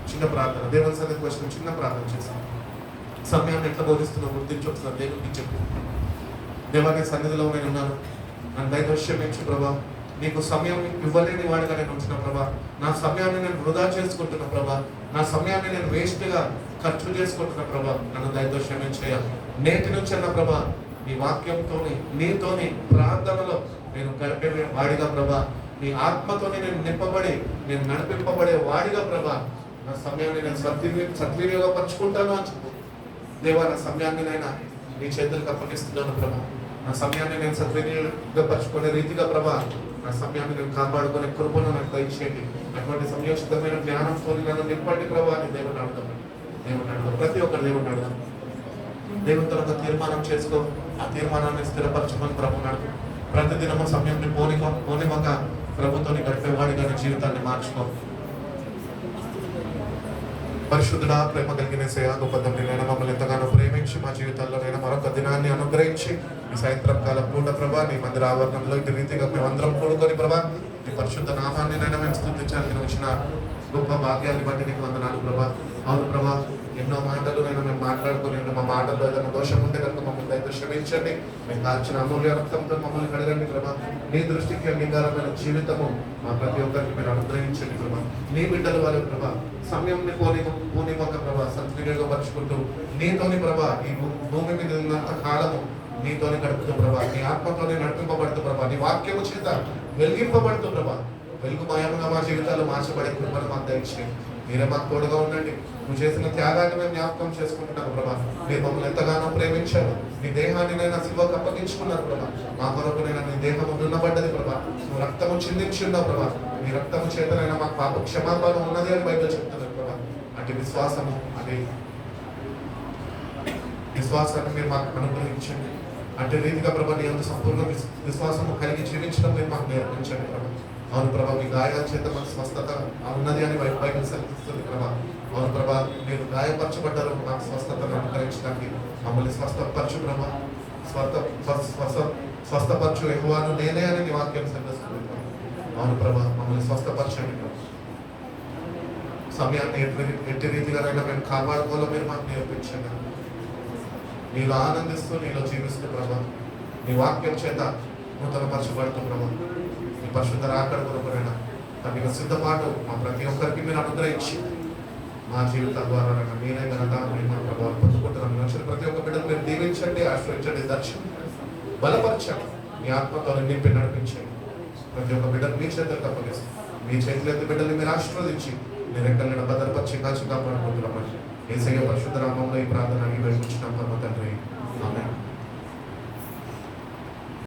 చిన్న ప్రార్థన, దేవుని సన్నిధికి వచ్చిన చిన్న ప్రార్థన చేస్తాం. సమయాన్ని ఎట్లా బోధిస్తున్నావు గుర్తించి ఒకసారి దేవుడికి చెప్పు. దేవాన్ని సన్నిధిలో నేను ఉన్నాను, నన్ను దైవశ్యమించు ప్రభా. నీకు సమయం ఇవ్వలేని వాడిగా నేను ఉంచిన ప్రభా. నా సమయాన్ని నేను వృధా చేసుకుంటున్నా ప్రభా. నా సమయాన్ని నేను వేస్ట్గా ఖర్చు చేసుకుంటున్న ప్రభా. నన్ను దైవశ్యమించేయ. నేటి నుంచి అన్న ప్రభా నీ వాక్యంతోని నీతోని ప్రార్థనలో నేను గడిపే వాడిగా ప్రభా. నీ ఆత్మతోని నేను నింపబడి నేను నడిపింపబడే వాడిగా ప్రభా. నా సమయాన్ని నేను సద్వినియోగపరుచుకుంటాను అని చెప్పు. దేవా నా సమయాన్ని నేను నీ చేతులకు అప్పగిస్తున్నాను ప్రభా. నా సమయాన్ని నేను సద్వినియోగపరచుకునే రీతిగా ప్రభా నా సమయాన్ని నేను కాపాడుకునే కృపను నాకు దయచేయండి. అటువంటి సంయోచితమైన జ్ఞానంతో నన్ను నింపండి ప్రభా అని దేవుని అడుగుతాం. ప్రతి ఒక్కరు దేవుని అడుగుతాం. దేవునితో ఒక తీర్మానం చేసుకో. ఆ తీర్మానాన్ని స్థిరపరచుకొని ప్రభు నడుపు. ప్రతిదినము సమయాన్ని పోనివ్వక ప్రభుత్వాన్ని గడిపేవాడిగా నీ జీవితాన్ని మార్చుకో. పరిశుద్ధుడా, ప్రేమ కలిగిన సేవ గొప్ప తండ్రి, నేను మమ్మల్ని ఎంతగానో ప్రేమించి మా జీవితాల్లో నేను మరొక దినాన్ని అనుగ్రహించి ఈ సాయంత్రం కాల పూట ప్రభా నీ మందిర ఆవరణంలో ఇటు రీతిగా మేమందరం కూడుకొని ప్రభా నీ పరిశుద్ధ నామాన్ని నేను మేము స్తుతించడానికి వచ్చిన గొప్ప భాగ్యాన్ని బట్టి నీకు వందనాలు ప్రభా. అవును ప్రభా, ఎన్నో మాటలు మేము మాట్లాడుకుని మా మాటల్లో ఏదైనా దోషం ఉంటే కనుక మమ్మల్ని అయితే క్షమించండి. మేము కాల్చిన అమూల్య రక్తంతో మమ్మల్ని కడగండి ప్రభా. నీ దృష్టికి అంగీకారమైన జీవితము మా ప్రతి ఒక్కరికి మీరు అనుగ్రహించండి ప్రభా. నీ బిడ్డల వాళ్ళ ప్రభా సమయంని పూనివ్వక ప్రభా సద్వినియోగపరుచుకుంటూ నీతోని ప్రభా ఈ భూమి మీద ఉన్నంత కాలము నీతోని గడుపుతూ ప్రభా. నీ ఆత్మతోనే నడిపింపబడుతూ ప్రభా. నీ వాక్యము చేత వెలిగింపబడుతూ ప్రభా. వెలుగుమయంగా మా జీవితాలు మార్చబడే కృపను మాకు దయచేయండి. మీరే మాకు తోడుగా ఉండండి. నువ్వు చేసిన త్యాగాన్ని మేము జ్ఞాపకం చేసుకుంటున్నాను ప్రభా. మీరు మమ్మల్ని ఎంతగానో ప్రేమించారు. నీ దేహాన్ని నేను శిలువకు అప్పగించుకున్నాను ప్రభా. మా కొరకు నేను నీ దేహము దున్నబడ్డది ప్రభా. నువ్వు రక్తము చిందించి ఉన్నావు ప్రభా. నీ రక్తము చేతనైనా మాకు పాప క్షమాపణ ఉన్నది అని బైబిల్ చెప్తున్నారు ప్రభా. అటు విశ్వాసము అది విశ్వాసాన్ని మీరు మాకు అనుగ్రహించండి. అటు రీతిగా ప్రభా నీ అంత సంపూర్ణ విశ్వాసము కలిగి జీవించడం మీరు మాకు నేర్పించండి ప్రభా. అవును ప్రభా, మీ గాయాల చేత మాకు స్వస్థత ఉన్నది అని బైబిల్ సెలవిస్తుంది ప్రభా. అవును ప్రభా, మీరు గాయపరచబడ్డారు. మాకు స్వస్థతను అనుగ్రహించడానికి మమ్మల్ని స్వస్థపరచు ప్రభా. స్వస్థపరచు యెహోవాను నేనే అని నీ వాక్యం సెలవిస్తుంది ప్రభా. అవును ప్రభా, మమ్మల్ని స్వస్థపరచండి ప్రభా. సమయాన్ని ఎట్టి రీతిగానైనా మేము కాపాడుకోవాలో మీరు మాకు నేర్పించండి. నీలో ఆనందిస్తూ నీలో జీవిస్తూ ప్రభా నీ వాక్యం చేత నూతనపరచబడుతూ ప్రభా. నీ పరిశుద్ధ రాకడ కొరకునైనా తనకి సిద్ధపాటు మా ప్రతి ఒక్కరికి మీరు అనుగ్రహించి మా జీవితాల ద్వారా మీరే ఘనత మేము ప్రభావం పొందుకుంటున్నాం. ప్రతి ఒక్క బిడ్డను మీరు దీవించండి, ఆశ్రయించండి, దర్శించండి, బలపరచండి, మీ ఆత్మతో నింపి నడిపించండి. ప్రతి ఒక్క బిడ్డను మీ చేతులకు అప్పగిస్తాం. మీ చేతులెత్తి బిడ్డల్ని మీరు ఆశీర్వదించి మీరు ఎక్కడైనా భద్రపరిచి కాచి కాపాడుకుంటున్నామని యేసయ్య పరిశుద్ధ నామములో ఈ ప్రార్థన వేడుకుంటున్నాం.